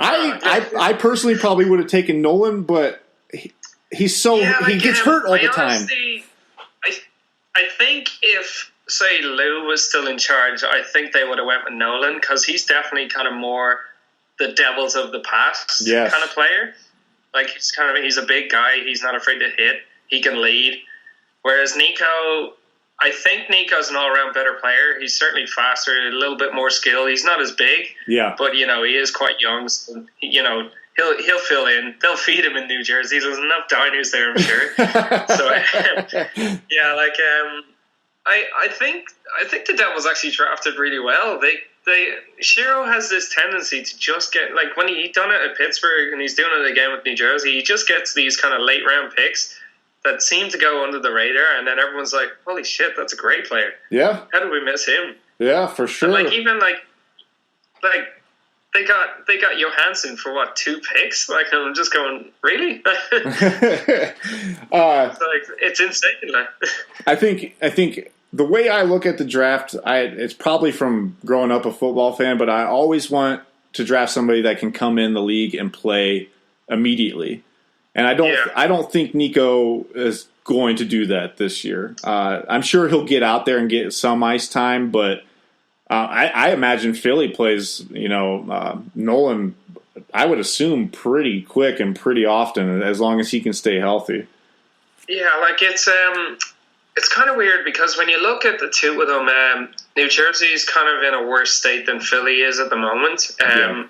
I personally probably would have taken Nolan, but he's so he gets hurt all the time. Honestly, I think if say Lou was still in charge, I think they would have went with Nolan because he's definitely kind of more the Devils of the past kind of player. Like he's a big guy. He's not afraid to hit. He can lead. Whereas Nico, I think Nico's an all-around better player. He's certainly faster, a little bit more skill. He's not as big, but he is quite young. So, he'll fill in. They'll feed him in New Jersey. There's enough diners there, I'm sure. I think the Devils actually drafted really well. Shiro has this tendency to just get when he done it at Pittsburgh and he's doing it again with New Jersey. He just gets these kind of late round picks that seem to go under the radar, and then everyone's like, holy shit, that's a great player. Yeah. How did we miss him? Yeah, for sure. And they got Johansson for 2 picks? I'm just going, really? It's insane. I think the way I look at the draft, it's probably from growing up a football fan, but I always want to draft somebody that can come in the league and play immediately. And I don't think Nico is going to do that this year. I'm sure he'll get out there and get some ice time, but I imagine Philly plays, Nolan, I would assume pretty quick and pretty often, as long as he can stay healthy. Yeah, it's kind of weird because when you look at the two of them, New Jersey's kind of in a worse state than Philly is at the moment.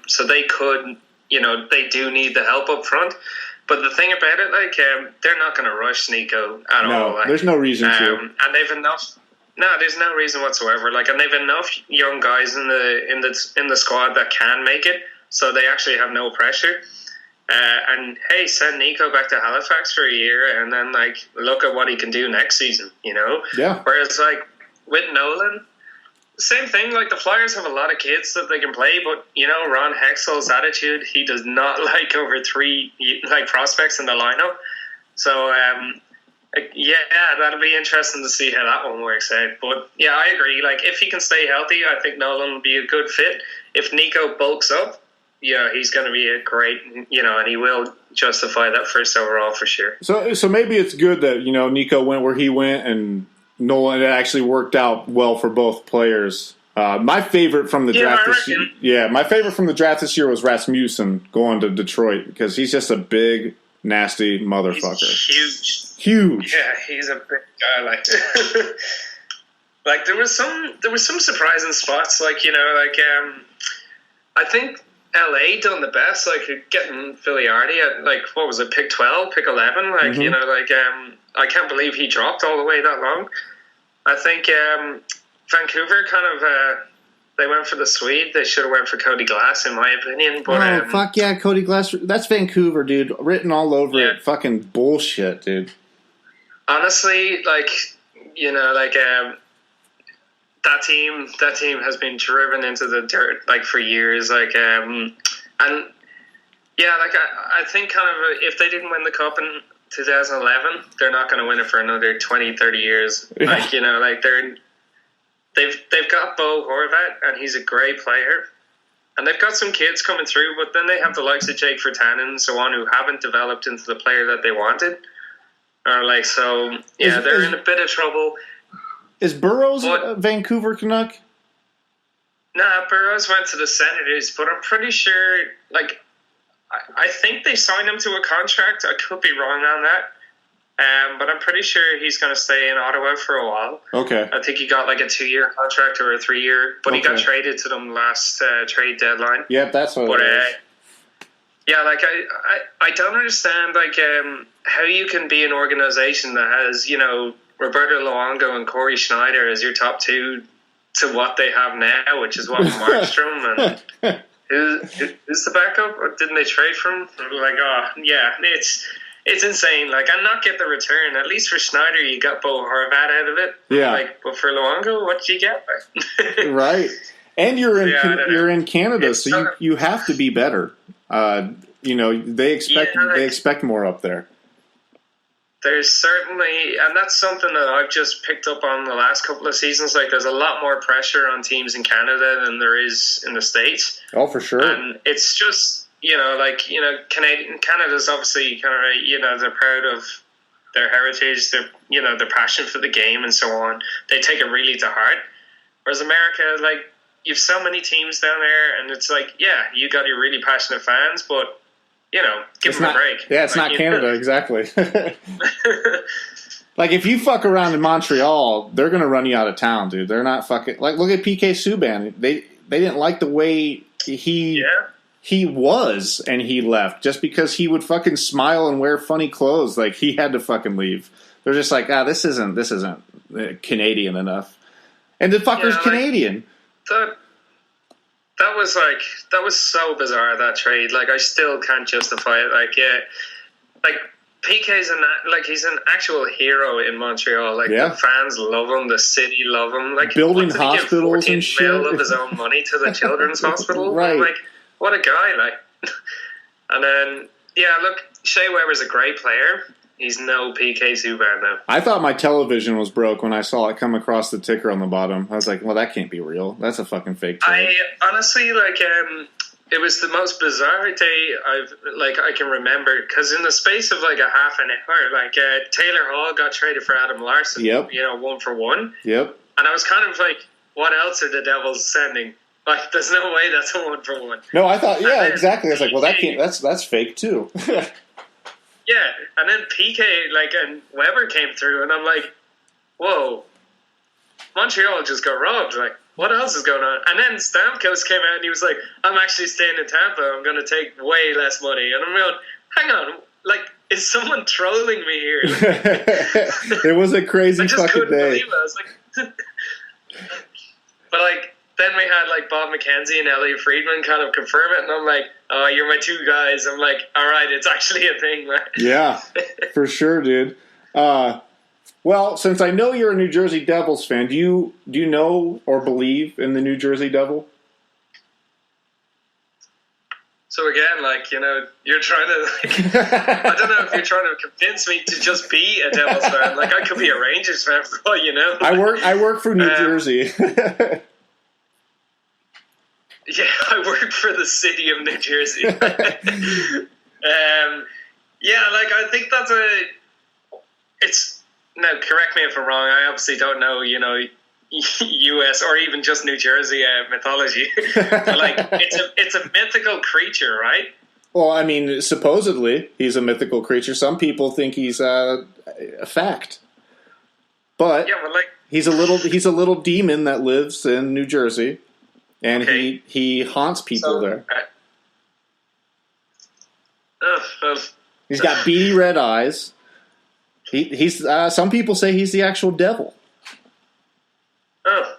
So they could, they do need the help up front. But the thing about it, they're not going to rush Nico at all. There's no reason to. And they've enough. No, there's no reason whatsoever. And they've enough young guys in the squad that can make it, so they actually have no pressure. And hey, send Nico back to Halifax for a year, and then look at what he can do next season. Yeah. Whereas with Nolan. Same thing, the Flyers have a lot of kids that they can play, but, Ron Hextall's attitude, he does not like over 3, prospects in the lineup. So, that'll be interesting to see how that one works out. But, yeah, I agree. If he can stay healthy, I think Nolan will be a good fit. If Nico bulks up, he's going to be a great, and he will justify that first overall for sure. So maybe it's good that, Nico went where he went and Nolan, it actually worked out well for both players. My favorite from the draft this year, my favorite from the draft this year was Rasmussen going to Detroit because he's just a big, nasty motherfucker. He's huge. Huge. Yeah, he's a big guy. Like, like there was some surprising spots. Like, I think LA done the best. Like getting Filiardi at like what was it, pick 12, pick 11. Like I can't believe he dropped all the way that long. I think Vancouver kind of they went for the Swede. They should have went for Cody Glass, in my opinion. But fuck yeah, Cody Glass. That's Vancouver, dude. Written all over it. Fucking bullshit, dude. Honestly, that team has been driven into the dirt like for years. Like and yeah, like I think kind of if they didn't win the cup in 2011, they're not going to win it for another 20, 30 years. Yeah. Like they've got Bo Horvat, and he's a great player. And they've got some kids coming through, but then they have the likes of Jake Virtanen and so on who haven't developed into the player that they wanted. They're in a bit of trouble. Is Burrows a Vancouver Canuck? Nah, Burrows went to the Senators, but I'm pretty sure, like, I think they signed him to a contract. I could be wrong on that. But I'm pretty sure he's going to stay in Ottawa for a while. Okay. I think he got like a 2-year contract or a 3-year, but he got traded to them last trade deadline. Yep, that's what it is. Yeah, like I don't understand like how you can be an organization that has, Roberto Luongo and Corey Schneider as your top two to what they have now, which is what Markstrom and who's the backup? Or didn't they trade from? Like, it's insane. Like, and not get the return. At least for Schneider, you got Bo Horvat out of it. Yeah. Like, but for Luongo, what did you get? Right. And you're in Canada, so you have to be better. They expect more up there. There's certainly, and that's something that I've just picked up on the last couple of seasons. Like, there's a lot more pressure on teams in Canada than there is in the States. Oh, for sure. And it's just, Canada's obviously kind of, they're proud of their heritage, their passion for the game and so on. They take it really to heart. Whereas America, like, you have so many teams down there, and it's like, yeah, you got your really passionate fans, but give them a break. Yeah, it's not Canada, exactly. Like, if you fuck around in Montreal, they're going to run you out of town, dude. They're not fucking... Like, look at PK Subban. They didn't like the way he was, and he left. Just because he would fucking smile and wear funny clothes. Like, he had to fucking leave. They're just like, this isn't Canadian enough. And the fucker's Canadian. That was so bizarre, that trade. Like, I still can't justify it. Like PK's he's an actual hero in Montreal. Like, the fans love him, the city love him. Like, building hospitals and shit. Of his own money to the children's hospital. Right. Like, what a guy! Like, and then Shea Weber's a great player. He's no PK Subban though. I thought my television was broke when I saw it come across the ticker on the bottom. I was like, well, that can't be real. That's a fucking fake trade. I honestly, it was the most bizarre day I can remember, because in the space of like a half an hour, Taylor Hall got traded for Adam Larson. Yep. 1-for-1. Yep. And I was kind of like, what else are the Devils sending? Like, there's no way that's a 1-for-1. No, I thought, exactly. I was like, well, that can't. That's fake too. Yeah, and then PK, and Weber came through, and I'm like, whoa, Montreal just got robbed. Like, what else is going on? And then Stamkos came out, and he was like, I'm actually staying in Tampa. I'm going to take way less money. And I'm going, hang on, is someone trolling me here? It was a crazy fucking day. I just couldn't believe it. I was like, but then we had Bob McKenzie and Elliot Friedman kind of confirm it, and I'm like, oh, you're my two guys. I'm like, all right, it's actually a thing, man. Yeah, for sure, dude. Well, since I know you're a New Jersey Devils fan, do you know or believe in the New Jersey Devil? So again, you're trying to, I don't know if you're trying to convince me to just be a Devils fan. Like, I could be a Rangers fan for all you know. I work for New Jersey. Yeah, I work for the city of New Jersey. I think that's now, correct me if I'm wrong, I obviously don't know, US or even just New Jersey mythology. But, it's a mythical creature, right? Well, I mean, supposedly he's a mythical creature. Some people think he's a fact, but Yeah, but like, he's a little demon that lives in New Jersey, and Okay. he haunts people there. Well, He's got beady red eyes. He's some people say he's the actual devil. oh.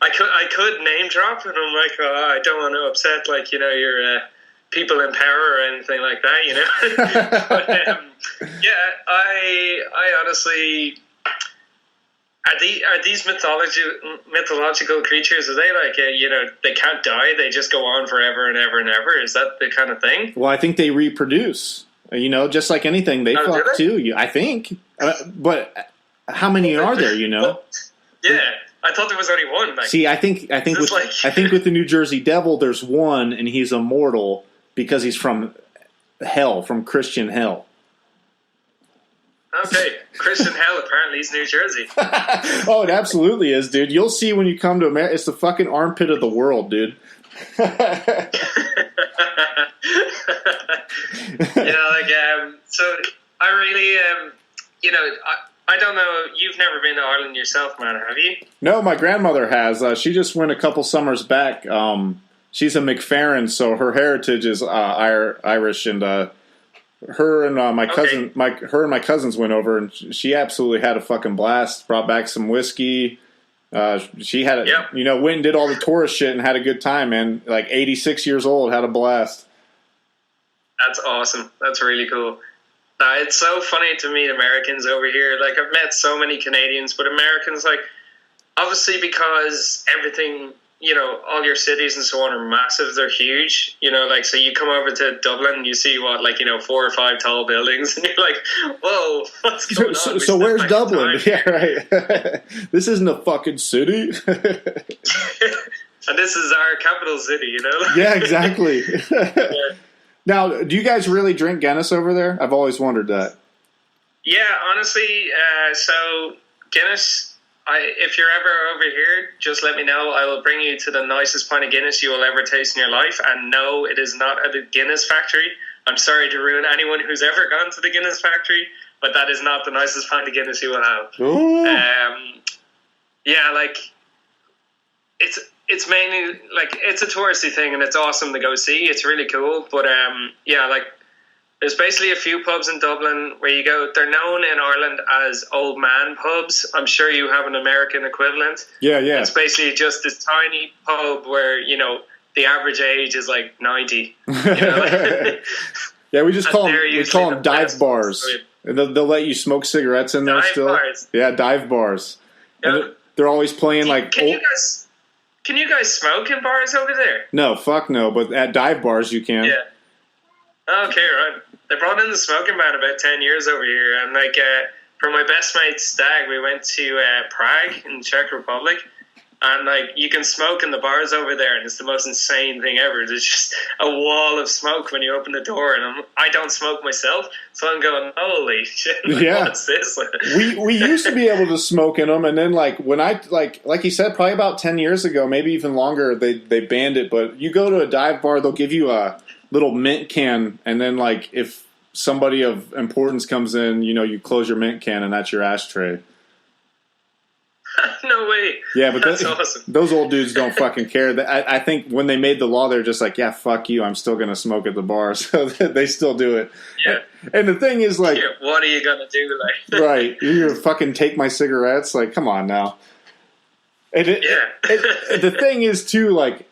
I could name drop, and I'm like, oh, I don't want to upset, like, your people in power or anything like that, but yeah, I honestly, are these mythological creatures? Are they like, they can't die? They just go on forever and ever and ever? Is that the kind of thing? Well, I think they reproduce. Just like anything, they Oh, do fuck they? too. I think, but how many are there? Yeah, I thought there was only one. Like, See, I think It's like- with the New Jersey Devil, there's one, and he's immortal because he's from hell, from Christian hell. okay, Christian hell apparently is New Jersey. Oh, it absolutely is, dude. You'll see when you come to America. It's the fucking armpit of the world, dude. So I really, I don't know. You've never been to Ireland yourself, man, have you? No, my grandmother has. She just went a couple summers back. She's a McFerrin, so her heritage is Irish, and her and my cousin, her and my cousins went over, and she absolutely had a fucking blast. Brought back some whiskey. She had it, Yep. went and did all the tourist shit and had a good time, man. Like 86 years old, had a blast. That's awesome. That's really cool. It's so funny to meet Americans over here. Like, I've met so many Canadians, but Americans, like, obviously because everything, all your cities and so on are massive. They're huge, so you come over to Dublin and you see 4 or 5 tall buildings and you're like, whoa, what's going on? So We spent, where's like, Dublin? time Yeah, right. This isn't a fucking city. And this is our capital city, Yeah, exactly. Yeah. Now, do you guys really drink Guinness over there? I've always wondered that. Yeah, honestly, so Guinness, if you're ever over here, just let me know. I will bring you to the nicest pint of Guinness you will ever taste in your life. And no, it is not at the Guinness factory. I'm sorry to ruin anyone who's ever gone to the Guinness factory, but that is not the nicest pint of Guinness you will have. Ooh. Yeah, like, it's mainly, like, it's a touristy thing, and it's awesome to go see. It's really cool, but yeah, like, there's basically a few pubs in Dublin where you go. They're known in Ireland as old man pubs. I'm sure you have an American equivalent. Yeah. It's basically just this tiny pub where, the average age is like 90. Yeah, we just call And them, they're we usually call the them dive best. bars. And they'll let you smoke cigarettes in there Dive still. bars. Yeah, dive bars. And Yeah. they're always playing like Can you guys smoke in bars over there? no, fuck no, but at dive bars you can. Yeah. Okay, right. They brought in the smoking ban about 10 years over here, and like for my best mate's stag, we went to Prague in the Czech Republic, and like you can smoke in the bars over there, and it's the most insane thing ever. There's just a wall of smoke when you open the door, and I don't smoke myself, so I'm going, holy shit, Yeah. what's this? We used to be able to smoke in them, and then like when I like you said, probably about 10 years ago, maybe even longer, they banned it. But you go to a dive bar, they'll give you a little mint can, and then like if somebody of importance comes in, you close your mint can, and that's your ashtray. No way. Yeah, but That's awesome. those old dudes don't fucking care. I think when they made the law, they're just like, yeah, fuck you, I'm still gonna smoke at the bar, so they still do it. Yeah. And the thing is, like, Yeah, what are you gonna do? Like, right, you're gonna fucking take my cigarettes? Like, come on now. And the thing is too, like,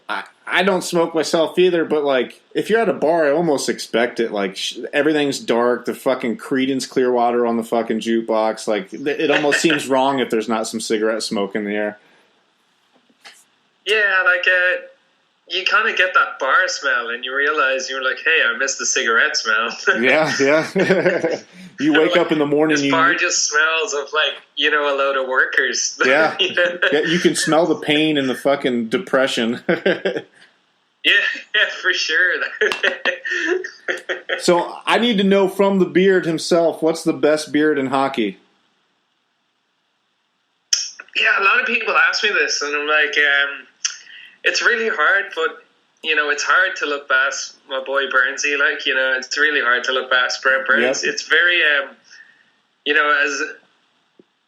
I don't smoke myself either, but like if you're at a bar, I almost expect it. Like everything's dark, the fucking Creedence Clearwater on the fucking jukebox. Like it almost seems wrong if there's not some cigarette smoke in the air. Yeah, like you kind of get that bar smell, and you realize you're like, hey, I missed the cigarette smell. Yeah. You wake up in the morning. This bar just smells of like a load of workers. Yeah. Yeah, you can smell the pain and the fucking depression. Yeah, for sure. So I need to know from the beard himself, what's the best beard in hockey? Yeah, a lot of people ask me this, and I'm like, it's really hard, but it's hard to look past my boy Burnsy. Like, it's really hard to look past Brent Burns. Yep. It's very,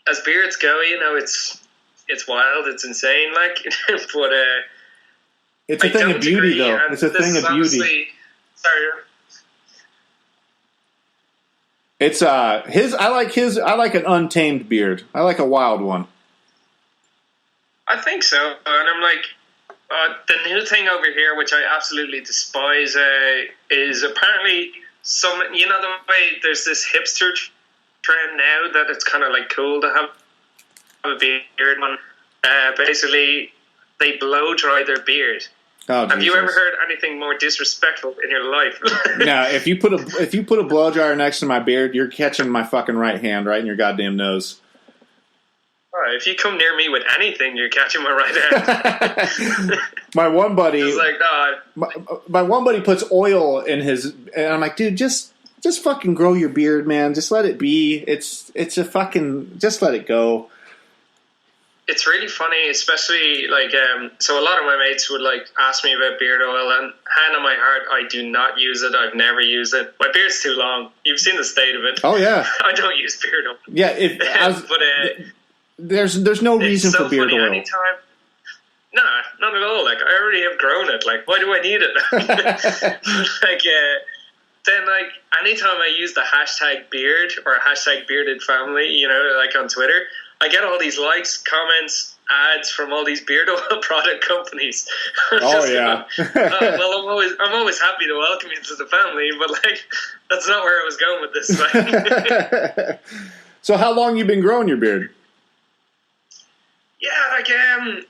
as beards go, it's wild, it's insane. Like, but it's a thing of beauty, though. It's a thing of beauty. Sorry. It's I like an untamed beard. I like a wild one. I think so, and I'm like, the new thing over here, which I absolutely despise, is apparently the way there's this hipster trend now that it's kind of like cool to have a beard. Basically, they blow dry their beard. Oh, have you ever heard anything more disrespectful in your life? No, if you put a blow dryer next to my beard, you're catching my fucking right hand right in your goddamn nose. If you come near me with anything, you're catching my right hand. My one buddy, it's like, my one buddy puts oil in his, and I'm like, dude, just fucking grow your beard, man. Just let it be. It's a fucking, just let it go. It's really funny, especially like, so a lot of my mates would like ask me about beard oil, and hand on my heart, I do not use it. I've never used it. My beard's too long. You've seen the state of it. Oh yeah. I don't use beard oil. Yeah, there's no reason for beard oil. Anytime. No, not at all. Like, I already have grown it. Like, why do I need it? Then like anytime I use the hashtag beard or hashtag bearded family, like on Twitter, I get all these likes, comments, ads from all these beard oil product companies. Oh yeah. Well, I'm always happy to welcome you to the family, but like that's not where I was going with this. Like. So how long you been growing your beard? Yeah, like I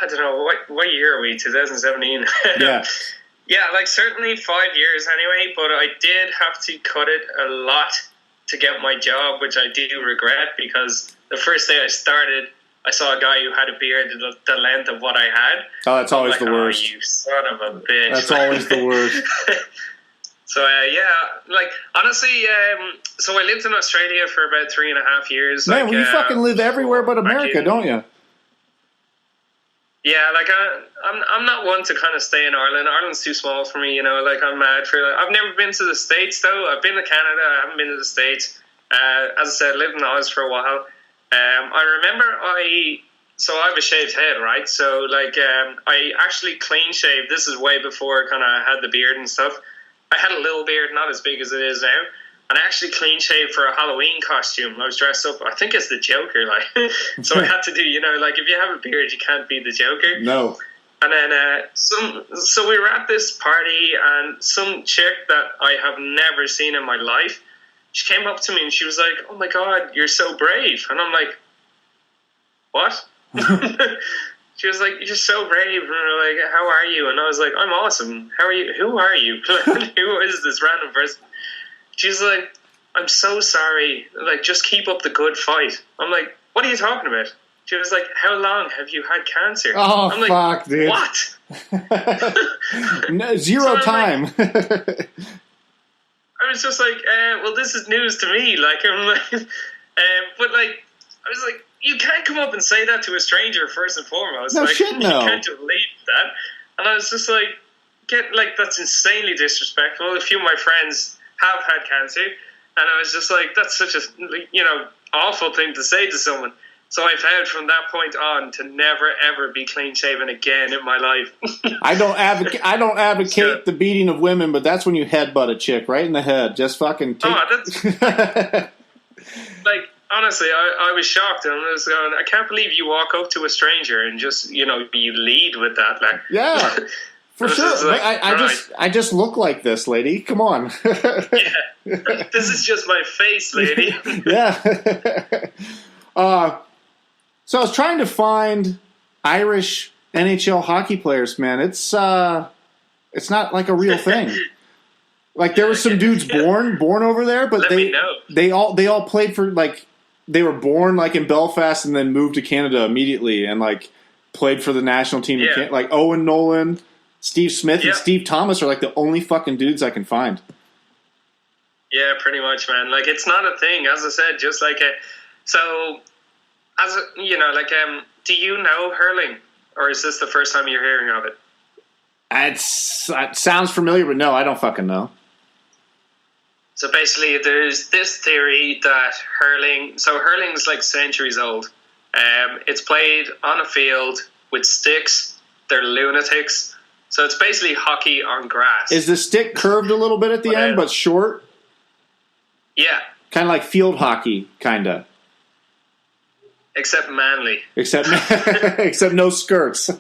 don't know what year are we? 2017. Yeah. Yeah, like certainly 5 years anyway. But I did have to cut it a lot to get my job, which I do regret, because the first day I started, I saw a guy who had a beard the length of what I had. Oh, that's always the worst. Oh, you son of a bitch! That's always the worst. So like honestly, so I lived in Australia for about 3.5 years. Man, like, well, you fucking live everywhere but America, don't you? Yeah, like I'm not one to kind of stay in Ireland. Ireland's too small for me, like I'm mad for I've never been to the States though. I've been to Canada, I haven't been to the States. As I said, I lived in Oz for a while. I remember I have a shaved head, right? So like I actually clean shaved. This is way before kind of had the beard and stuff. I had a little beard, not as big as it is now. And I actually clean shaved for a Halloween costume. I was dressed up, I think it's the Joker, like. So I had to do, like if you have a beard, you can't be the Joker. No. And then so we were at this party, and some chick that I have never seen in my life, she came up to me and she was like, "Oh my God, you're so brave." And I'm like, "What?" She was like, "You're so brave." And we're like, "How are you?" And I was like, "I'm awesome. How are you? Who are you? Who is this random person?" She's like, "I'm so sorry. Like, just keep up the good fight." I'm like, "What are you talking about?" She was like, "How long have you had cancer?" Oh, I'm like, fuck, dude. What? No, zero time. Like, I was just like, well, this is news to me. Like, I'm like, but like, I was like, you can't come up and say that to a stranger first and foremost. No like, shit, no. You can't just leave that. And I was just like, that's insanely disrespectful. A few of my friends have had cancer, and I was just like, that's such a awful thing to say to someone. So I vowed from that point on to never ever be clean shaven again in my life. I don't advocate the beating of women, but that's when you headbutt a chick right in the head. Just fucking take... that's like, honestly, I was shocked, and I was going, I can't believe you walk up to a stranger and just you lead with that. Like, yeah. For sure. Like, I just look like this, lady. Come on. Yeah. This is just my face, lady. Yeah. So I was trying to find Irish NHL hockey players, man. It's not like a real thing. Like there were some dudes born over there, but they all played for like they were born like in Belfast and then moved to Canada immediately and like played for the national team. Yeah. Like Owen Nolan, Steve Smith, and Steve Thomas are like the only fucking dudes I can find. Yeah, pretty much, man. Like it's not a thing, as I said. Just like do you know hurling, or is this the first time you're hearing of it? It sounds familiar, but no, I don't fucking know. So basically, there's this theory that hurling. So hurling's like centuries old. It's played on a field with sticks. They're lunatics. So it's basically hockey on grass. Is the stick curved a little bit at the end, but short? Yeah. Kind of like field hockey, kind of. Except manly. Except no skirts.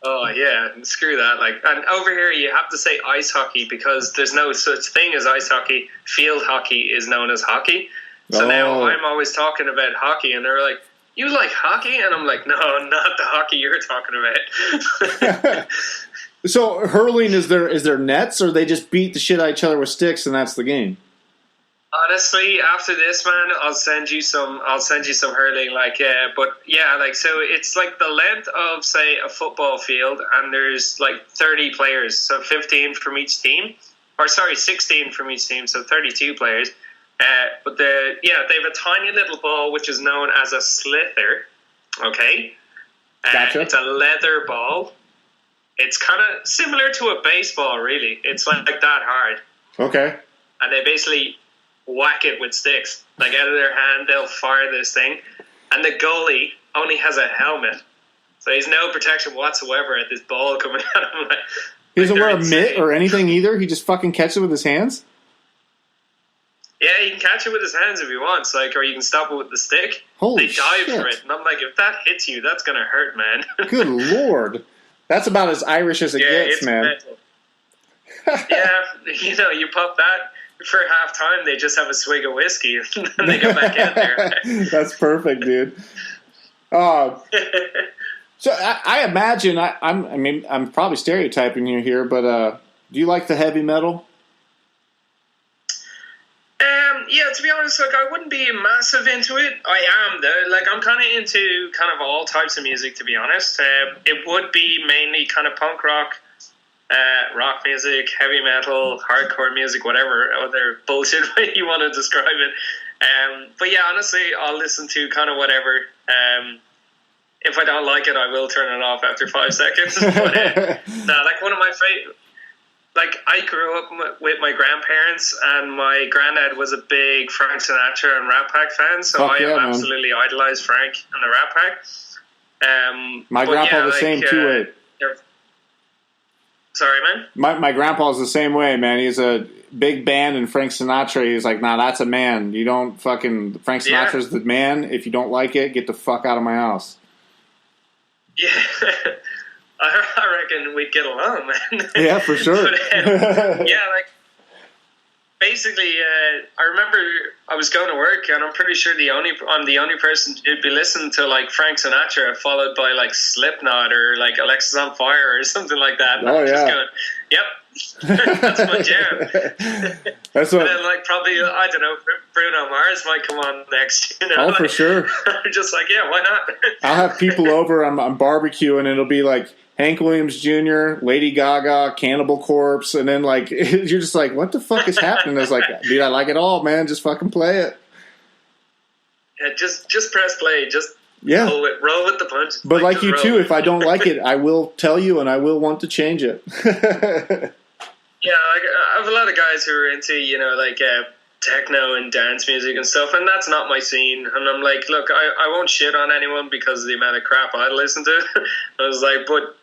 Oh yeah, screw that. Like, and over here you have to say ice hockey because there's no such thing as ice hockey. Field hockey is known as hockey. So now I'm always talking about hockey, and they're like, "You like hockey?" And I'm like, "No, not the hockey you're talking about." So hurling, is there nets, or they just beat the shit out of each other with sticks, and that's the game? Honestly, after this, man, I'll send you some hurling. Like, but yeah, like, so it's like the length of, say, a football field, and there's like 30 players, so 15 from each team, or sorry, 16 from each team, so 32 players. But they have a tiny little ball which is known as a slither. Okay, Gotcha. It's a leather ball. It's kind of similar to a baseball, really. It's like that hard. Okay. And they basically whack it with sticks. Like, out of their hand, they'll fire this thing. And the goalie only has a helmet. So he's no protection whatsoever at this ball coming at him. He doesn't wear a mitt or anything either? He just fucking catches it with his hands? Yeah, he can catch it with his hands if he wants, like, or you can stop it with the stick. Holy They dive shit. for it. And I'm like, if that hits you, that's going to hurt, man. Good Lord. That's about as Irish as it gets, it's man. mental. Yeah, you pop that. For half time, they just have a swig of whiskey and then they go back out there. That's perfect, dude. So I imagine I'm probably stereotyping you here, but do you like the heavy metal? Yeah, to be honest, like, I wouldn't be massive into it. I am though. Like, I'm kind of into kind of all types of music, to be honest. It would be mainly kind of punk rock. Rock music, heavy metal, hardcore music, whatever other bullshit way you want to describe it. But yeah, honestly, I'll listen to kind of whatever. If I don't like it, I will turn it off after 5 seconds. But like, one of my favorite. Like, I grew up with my grandparents, and my granddad was a big Frank Sinatra and Rat Pack fan, so I have absolutely idolized Frank and the Rat Pack. My grandpa the same too. Sorry, man? My grandpa's the same way, man. He's a big band, and Frank Sinatra, he's like, nah, that's a man. You don't fucking... Frank Sinatra's the man. If you don't like it, get the fuck out of my house. Yeah. I reckon we'd get along, man. Yeah, for sure. But, yeah, like, basically, I remember I was going to work, and I'm pretty sure I'm the only person who'd be listening to, like, Frank Sinatra, followed by, like, Slipknot or, like, Alexisonfire or something like that. And I'm just going, yep, that's my jam. That's what. And then, like, probably, I don't know, Bruno Mars might come on next. You know? Oh, like, for sure. I'm just like, yeah, why not? I'll have people over on barbecue, and it'll be like Hank Williams Jr., Lady Gaga, Cannibal Corpse, and then like you're just like, what the fuck is happening? It's like, dude, I like it all, man. Just fucking play it. Yeah, just press play. Just roll with the punches. But like you too, if I don't like it, I will tell you, and I will want to change it. Yeah, like, I have a lot of guys who are into, like techno and dance music and stuff, and that's not my scene. And I'm like, look, I won't shit on anyone because of the amount of crap I listen to. I was like, but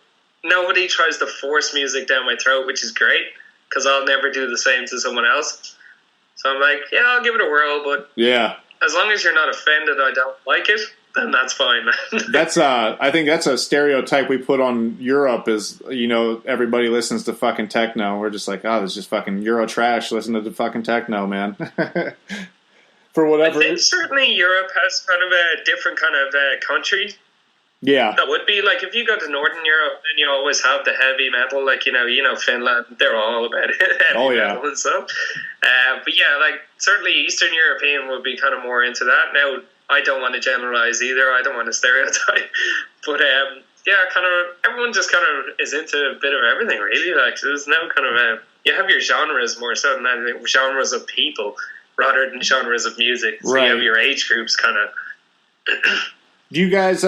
nobody tries to force music down my throat, which is great, because I'll never do the same to someone else. So I'm like, yeah, I'll give it a whirl, but yeah, as long as you're not offended I don't like it, then that's fine. That's I think that's a stereotype we put on Europe is, everybody listens to fucking techno. We're just like, oh, this is just fucking Euro trash. Listen to the fucking techno, man. For whatever. I think certainly Europe has kind of a different kind of country. Yeah. That would be like, if you go to Northern Europe, then you always have the heavy metal, like, Finland, they're all about heavy metal and stuff. But yeah, like, certainly Eastern European would be kind of more into that. Now, I don't want to generalize either. I don't want to stereotype. But yeah, kind of everyone just kind of is into a bit of everything, really. Like, there's no kind of you have your genres more so than anything, genres of people rather than genres of music. So you have your age groups kind of. Do you guys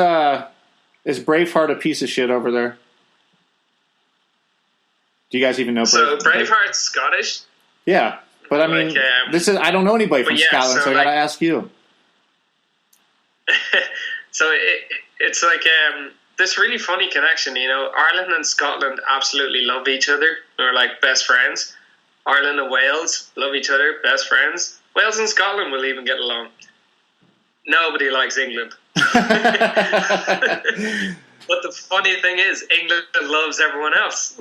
is Braveheart a piece of shit over there? Do you guys even know? So Braveheart's Scottish. Yeah, but I mean, I don't know anybody from Scotland, so I gotta ask you. So it's like this really funny connection. You know, Ireland and Scotland absolutely love each other. They're like best friends. Ireland and Wales love each other, best friends. Wales and Scotland will even get along. Nobody likes England. But the funny thing is, England loves everyone else.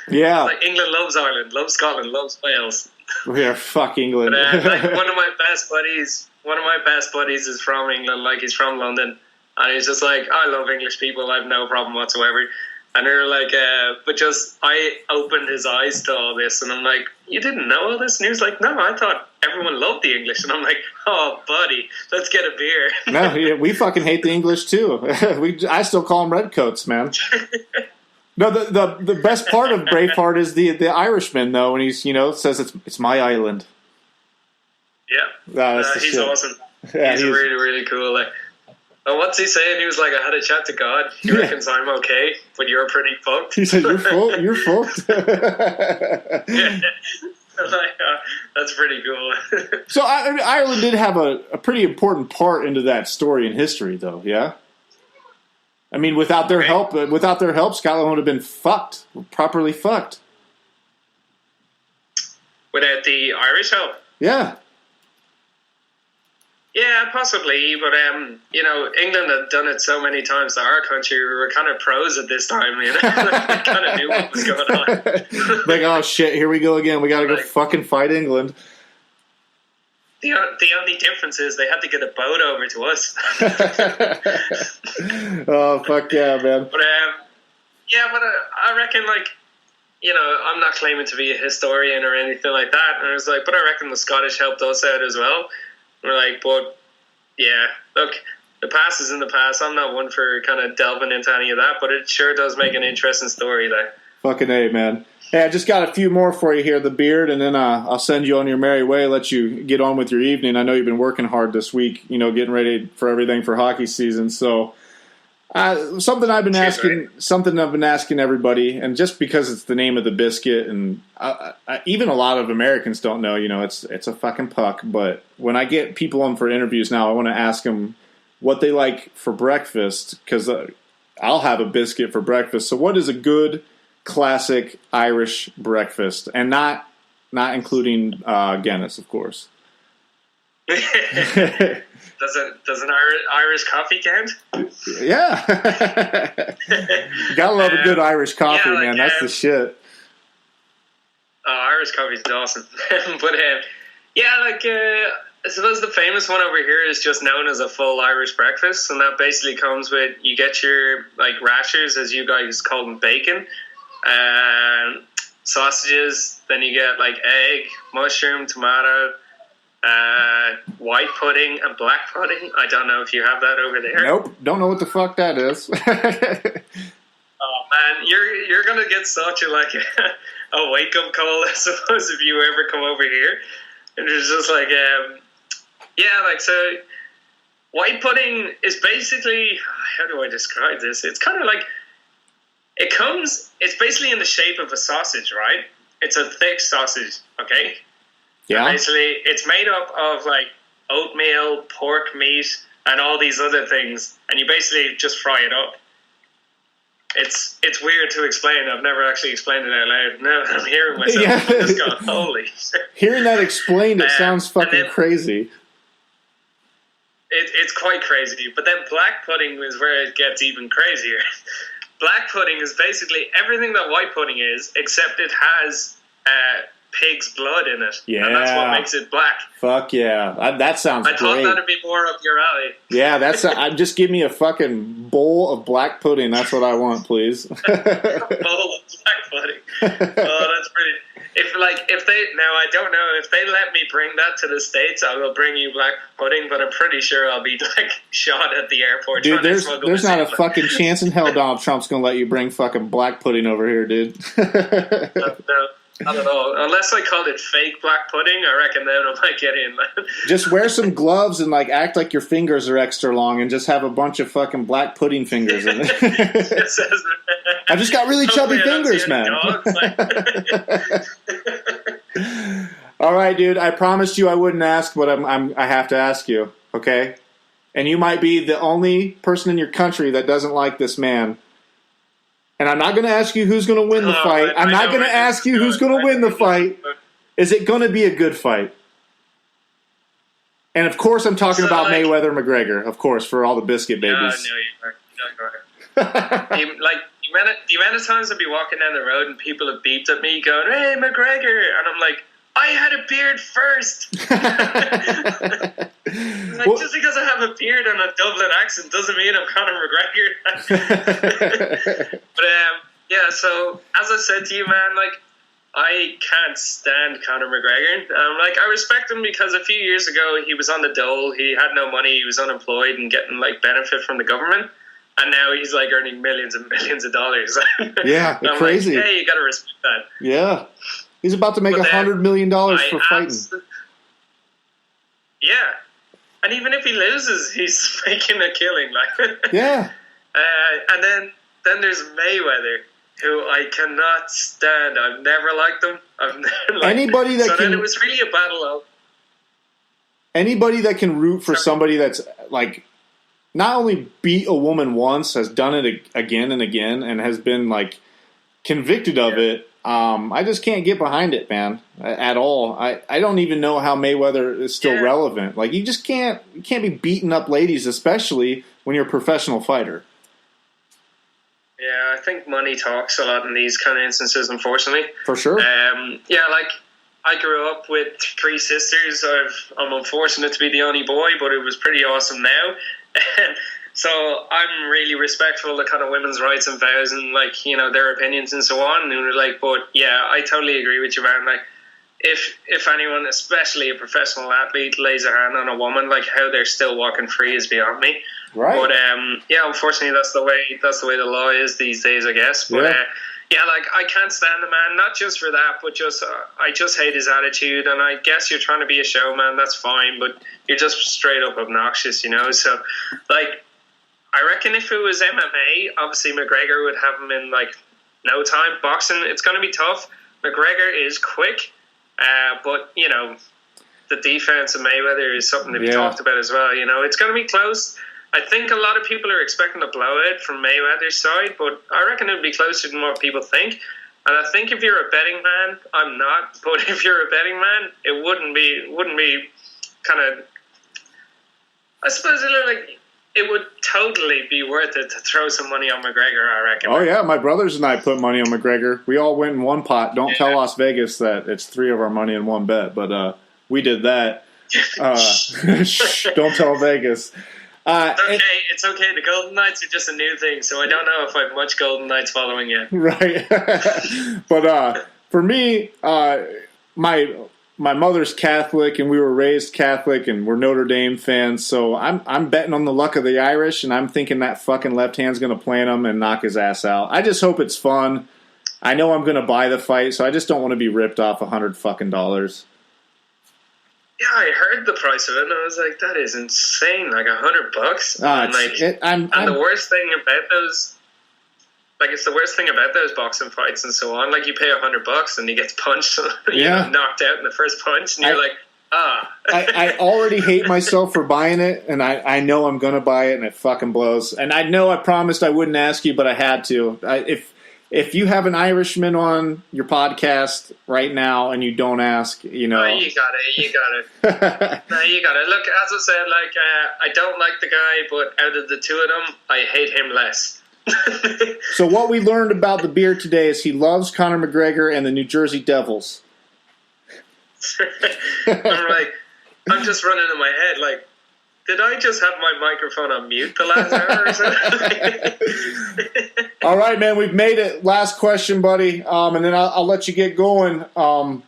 Yeah. Like England loves Ireland, loves Scotland, loves Wales. We are fuck England. But, like one of my best buddies is from England. Like he's from London, and he's just like, I love English people. I have no problem whatsoever. And they're like, but just I opened his eyes to all this, and I'm like, you didn't know all this? And he was like, no, I thought everyone loved the English. And I'm like, oh, buddy, let's get a beer. No, yeah, we fucking hate the English too. I still call them redcoats, man. No, the best part of Braveheart is the Irishman though, when he's says it's my island. Yeah, he's shit. Awesome. Yeah, he's really really cool. Like, what's he saying? He was like, I had a chat to God. He reckons I'm okay, but you're pretty fucked. He said, you're fucked. You're fucked. Yeah. Like, that's pretty cool. So Ireland did have a pretty important part into that story and history, though. Yeah. I mean, without their help, Scotland would have been fucked, properly fucked. Without the Irish help. Yeah. Yeah, possibly, but England had done it so many times to our country. We were kind of pros at this time, we kind of knew what was going on. Like, oh shit, here we go again. We got to go fucking fight England. The only difference is they had to get a boat over to us. Oh fuck yeah, man! But I reckon, like, I'm not claiming to be a historian or anything like that. And I was like, but I reckon the Scottish helped us out as well. We're like, but yeah, look, the past is in the past. I'm not one for kind of delving into any of that, but it sure does make an interesting story there. Fucking A, man. Hey, I just got a few more for you here, the beard, and then I'll send you on your merry way, let you get on with your evening. I know you've been working hard this week, getting ready for everything for hockey season. So something I've been asking everybody, and just because it's the name of the biscuit, and even a lot of Americans don't know, it's a fucking puck. But when I get people on for interviews now, I want to ask them what they like for breakfast, because I'll have a biscuit for breakfast. So what is a good classic Irish breakfast, and not including Guinness, of course? Does an Irish coffee count? Yeah. Gotta love a good Irish coffee, man. That's the shit. Irish coffee is awesome. But I suppose the famous one over here is just known as a full Irish breakfast, and that basically comes with, you get your like rashers, as you guys call them, bacon, sausages, then you get like egg, mushroom, tomato, white pudding and black pudding. I don't know if you have that over there. Nope, don't know what the fuck that is. Oh man, you're gonna get such a wake up call, I suppose, if you ever come over here. And it's just like so white pudding is basically, how do I describe this? It's kind of like, it's basically in the shape of a sausage, right? It's a thick sausage, okay? Yeah. And basically, it's made up of like oatmeal, pork meat, and all these other things, and you basically just fry it up. It's weird to explain. I've never actually explained it out loud. Now I'm hearing myself. Yeah. I'm just going, holy shit. Hearing that explained, it sounds fucking crazy. It's quite crazy. But then black pudding is where it gets even crazier. Black pudding is basically everything that white pudding is, except it has pig's blood in it. Yeah. And that's what makes it black. Fuck yeah. That sounds great. I thought that'd be more up your alley. Yeah, just give me a fucking bowl of black pudding. That's what I want, please. A bowl of black pudding. Oh, that's pretty. I don't know if they let me bring that to the States, I will bring you black pudding, but I'm pretty sure I'll be like shot at the airport. Dude, there's not a fucking chance in hell Donald Trump's gonna let you bring fucking black pudding over here, dude. No. I don't know. Unless I called it fake black pudding, I reckon then I might get in. Just wear some gloves and like act like your fingers are extra long and just have a bunch of fucking black pudding fingers in it. I just got really chubby fingers, man. All right, dude. I promised you I wouldn't ask, but I have to ask you, okay? And you might be the only person in your country that doesn't like this man. And I'm not going to ask you who's going to win the fight. I'm not going to ask you who's going to win the fight. Is it going to be a good fight? And of course, I'm talking about Mayweather McGregor. Of course, for all the biscuit babies. The amount of times I'd be walking down the road and people have beeped at me going, "Hey, McGregor," and I'm like, I had a beard first. Just because I have a beard and a Dublin accent doesn't mean I'm Conor McGregor. But yeah, so as I said to you, man, like I can't stand Conor McGregor. Like I respect him because a few years ago he was on the dole, he had no money, he was unemployed and getting like benefit from the government, and now he's like earning millions and millions of dollars. Yeah, crazy. Like, hey, you got to respect that. Yeah. He's about to make $100 million for fighting. Yeah. And even if he loses, he's making a killing. Like, yeah. And then there's Mayweather, who I cannot stand. I've never liked him. Anybody that then it was really a battle of... Anybody that can root for somebody that's, like, not only beat a woman once, has done it again and again, and has been, like, convicted of it. I just can't get behind it, man, at all. I don't even know how Mayweather is still relevant. Like, you can't be beating up ladies, especially when you're a professional fighter. Yeah, I think money talks a lot in these kind of instances, unfortunately. For sure. Yeah, like, I grew up with 3 sisters. I'm unfortunate to be the only boy, but it was pretty awesome now. So I'm really respectful of kind of women's rights and vows and, like, you know, their opinions and so on. And like, but yeah, I totally agree with you, man. Like, if anyone, especially a professional athlete, lays a hand on a woman, like how they're still walking free is beyond me. Right. But yeah, unfortunately, that's the way the law is these days, I guess. But yeah, like I can't stand the man, not just for that, but just I just hate his attitude. And I guess you're trying to be a showman, that's fine, but you're just straight up obnoxious, you know. So, like, I reckon if it was MMA, obviously McGregor would have him in like no time. Boxing, it's going to be tough. McGregor is quick, but you know, the defense of Mayweather is something to be talked about as well. You know, it's going to be close. I think a lot of people are expecting a blowout from Mayweather's side, but I reckon it'll be closer than what people think. And I think if you're a betting man, I'm not, but if you're a betting man, it wouldn't be kind of, I suppose it would totally be worth it to throw some money on McGregor, I reckon. Oh, yeah. My brothers and I put money on McGregor. We all went in one pot. Don't tell Las Vegas that it's 3 of our money in one bet, but we did that. Don't tell Vegas. It's okay. The Golden Knights are just a new thing, so I don't know if I have much Golden Knights following yet. Right. But for me, my mother's Catholic, and we were raised Catholic, and we're Notre Dame fans. So I'm betting on the luck of the Irish, and I'm thinking that fucking left hand's going to plant him and knock his ass out. I just hope it's fun. I know I'm going to buy the fight, so I just don't want to be ripped off $100 fucking. Yeah, I heard the price of it, and I was like, "That is insane! Like $100." And the worst thing about those. Like, it's the worst thing about those boxing fights and so on. Like, you pay $100 and he gets punched, knocked out in the first punch, and you're like, I already hate myself for buying it, and I know I'm going to buy it, and it fucking blows. And I know I promised I wouldn't ask you, but I had to. If you have an Irishman on your podcast right now and you don't ask, you know. Oh, you got it. No, you got it. Look, as I said, like, I don't like the guy, but out of the two of them, I hate him less. So what we learned about the beard today is he loves Conor McGregor and the New Jersey Devils. I'm just running in my head, like, did I just have my microphone on mute the last hour or so? All right, man, we've made it. Last question, buddy, and then I'll let you get going.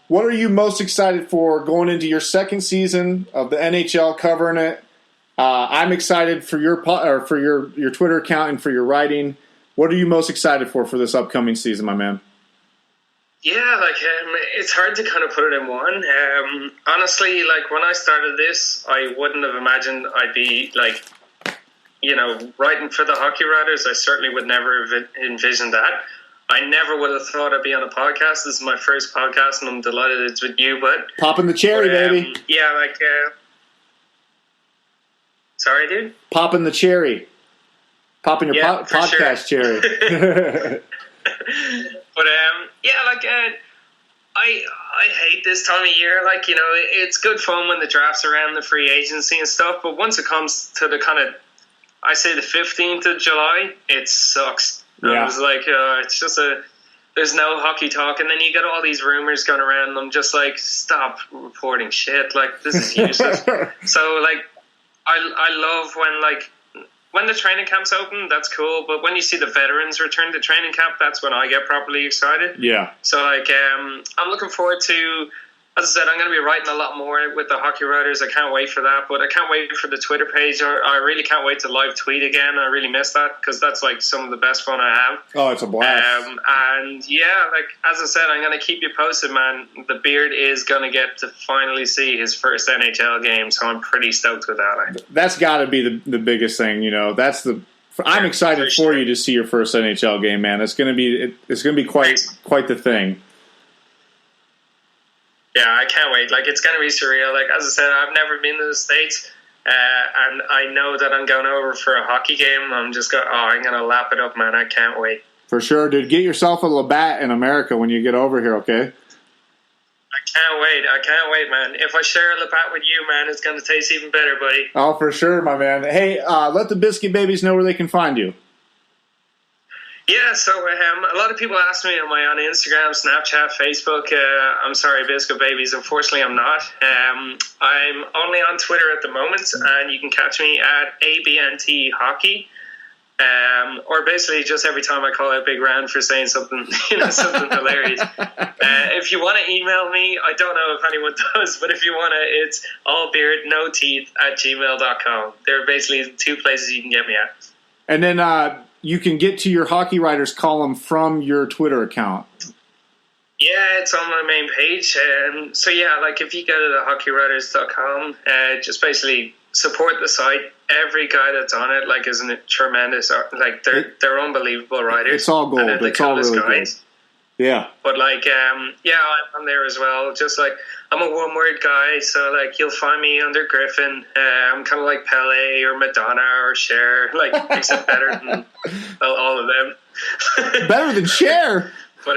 What are you most excited for going into your second season of the NHL, covering it? I'm excited for your Twitter account and for your writing. What are you most excited for this upcoming season, my man? Yeah, like it's hard to kind of put it in one. Honestly, like when I started this, I wouldn't have imagined I'd be like, writing for the Hockey Writers. I certainly would never have envisioned that. I never would have thought I'd be on a podcast. This is my first podcast, and I'm delighted it's with you. But Popping the cherry, baby. Yeah, like, sorry, dude. Popping the cherry. Popping your podcast sure. cherry. But yeah, like I hate this time of year. Like, it's good fun when the draft's around, the free agency and stuff. But once it comes to the kind of, I say the 15th of July, it sucks. Yeah. It was like it's just there's no hockey talk, and then you get all these rumors going around. And I'm just like, stop reporting shit. Like, this is useless. So like, I love when the training camp's open, that's cool. But when you see the veterans return to training camp, that's when I get properly excited. Yeah. So, like, I'm looking forward to, as I said, I'm going to be writing a lot more with the Hockey Writers. I can't wait for that. But I can't wait for the Twitter page. I really can't wait to live tweet again. I really miss that because that's, like, some of the best fun I have. Oh, it's a blast. And, yeah, like, as I said, I'm going to keep you posted, man. The Beard is going to get to finally see his first NHL game, so I'm pretty stoked with that. That's got to be the biggest thing, I'm excited for you to see your first NHL game, man. It's going to be quite the thing. Yeah, I can't wait. Like, it's going to be surreal. Like, as I said, I've never been to the States, and I know that I'm going over for a hockey game. I'm going to lap it up, man. I can't wait. For sure, dude. Get yourself a Labatt in America when you get over here, okay? I can't wait, man. If I share a Labatt with you, man, it's going to taste even better, buddy. Oh, for sure, my man. Hey, let the Biscuit Babies know where they can find you. Yeah, so a lot of people ask me, am I on Instagram, Snapchat, Facebook? I'm sorry, Biscuit Babies. Unfortunately, I'm not. I'm only on Twitter at the moment, and you can catch me at ABNT Hockey. Or basically just every time I call out Big Rand for saying something, something hilarious. If you want to email me, I don't know if anyone does, but if you want to, it's allbeardnoteeth@gmail.com. There are basically two places you can get me at. And then you can get to your Hockey Writers column from your Twitter account. Yeah, it's on my main page. So yeah, like if you go to thehockeywriters.com, just basically support the site. Every guy that's on it, like, isn't it tremendous? Like, they're unbelievable writers. It's all gold. It's all really good. Yeah. But like, yeah, I'm there as well. Just like, I'm a one-word guy, so like, you'll find me under Griffin. I'm kind of like Pele or Madonna or Cher, like, except better than all of them. Better than Cher. But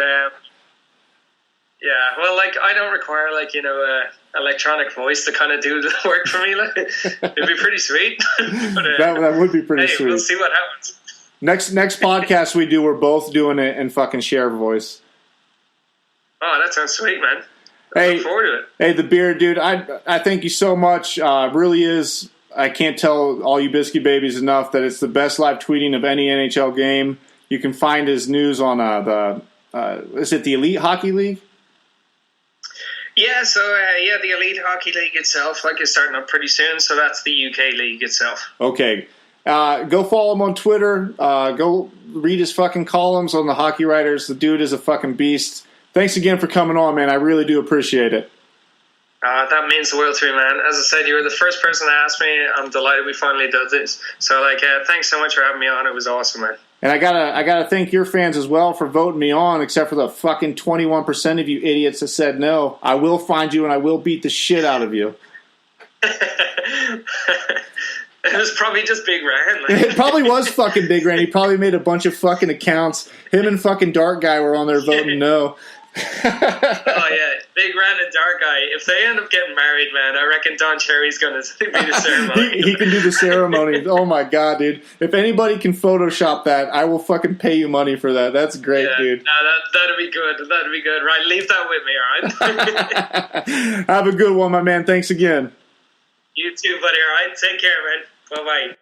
yeah, well, like, I don't require, like, electronic voice to kind of do the work for me. Like, it'd be pretty sweet. But, that would be pretty sweet. We'll see what happens. Next podcast we do, we're both doing it in fucking Cher voice. Oh, that sounds sweet, man. Hey, look forward to it. Hey, the Beard, dude, I thank you so much. Really is. I can't tell all you Biscuit Babies enough that it's the best live tweeting of any NHL game. You can find his news on is it the Elite Hockey League? Yeah, so the Elite Hockey League itself, like, is starting up pretty soon. So that's the UK league itself. Okay. Go follow him on Twitter. Go read his fucking columns on the Hockey Writers. The dude is a fucking beast. Thanks again for coming on, man. I really do appreciate it. That means the world to me, man. As I said, you were the first person to ask me. I'm delighted we finally did this. So, like, thanks so much for having me on. It was awesome, man. And I gotta thank your fans as well for voting me on, except for the fucking 21% of you idiots that said no. I will find you and I will beat the shit out of you. It was probably just Big Rand. Like. It probably was fucking Big Rand. He probably made a bunch of fucking accounts. Him and fucking Dark Guy were on there voting no. Oh yeah, Big Rand and Dark Guy. If they end up getting married, man, I reckon Don Cherry's gonna be the ceremony. he can do the ceremony. Oh my god, dude! If anybody can Photoshop that, I will fucking pay you money for that. That's great, dude. That'd be good. That'd be good. Right, leave that with me. All right. Have a good one, my man. Thanks again. You too, buddy. All right, take care, man. Bye bye.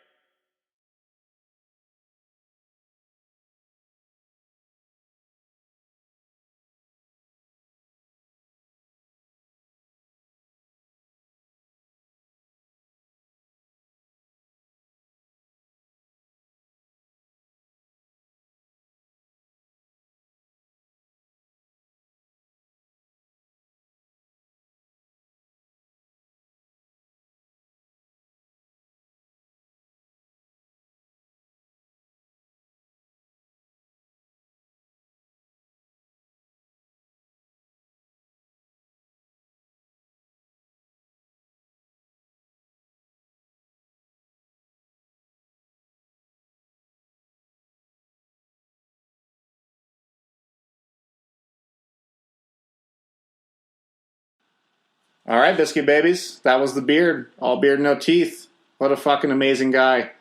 All right, Biscuit Babies. That was the beard. All beard, no teeth. What a fucking amazing guy.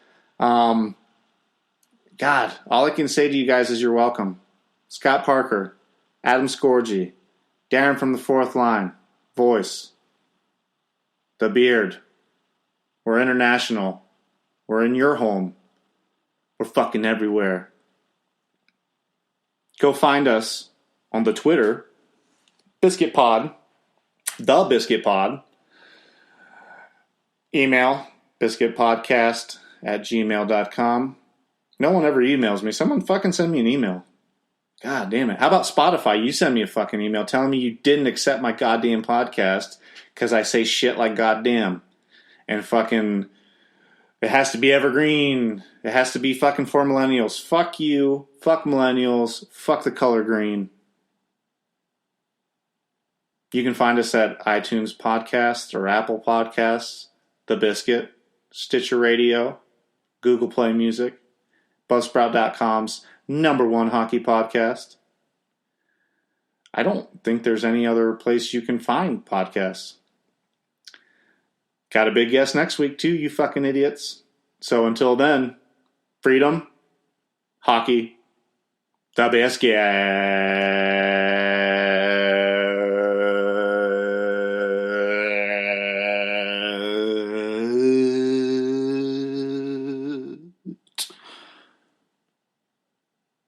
God, all I can say to you guys is you're welcome. Scott Parker, Adam Scorgi, Darren from the Fourth Line, Voice, The Beard. We're international. We're in your home. We're fucking everywhere. Go find us on the Twitter, Biscuit Pod, The Biscuit Pod. Email, biscuitpodcast@gmail.com. No one ever emails me. Someone fucking send me an email. God damn it. How about Spotify? You send me a fucking email telling me you didn't accept my goddamn podcast because I say shit like goddamn. And fucking, it has to be evergreen. It has to be fucking for millennials. Fuck you. Fuck millennials. Fuck the color green. You can find us at iTunes Podcasts or Apple Podcasts, The Biscuit, Stitcher Radio, Google Play Music, Buzzsprout.com's #1 hockey podcast. I don't think there's any other place you can find podcasts. Got a big guest next week too, you fucking idiots. So until then, freedom, hockey, the Biscuit.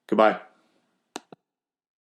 Goodbye.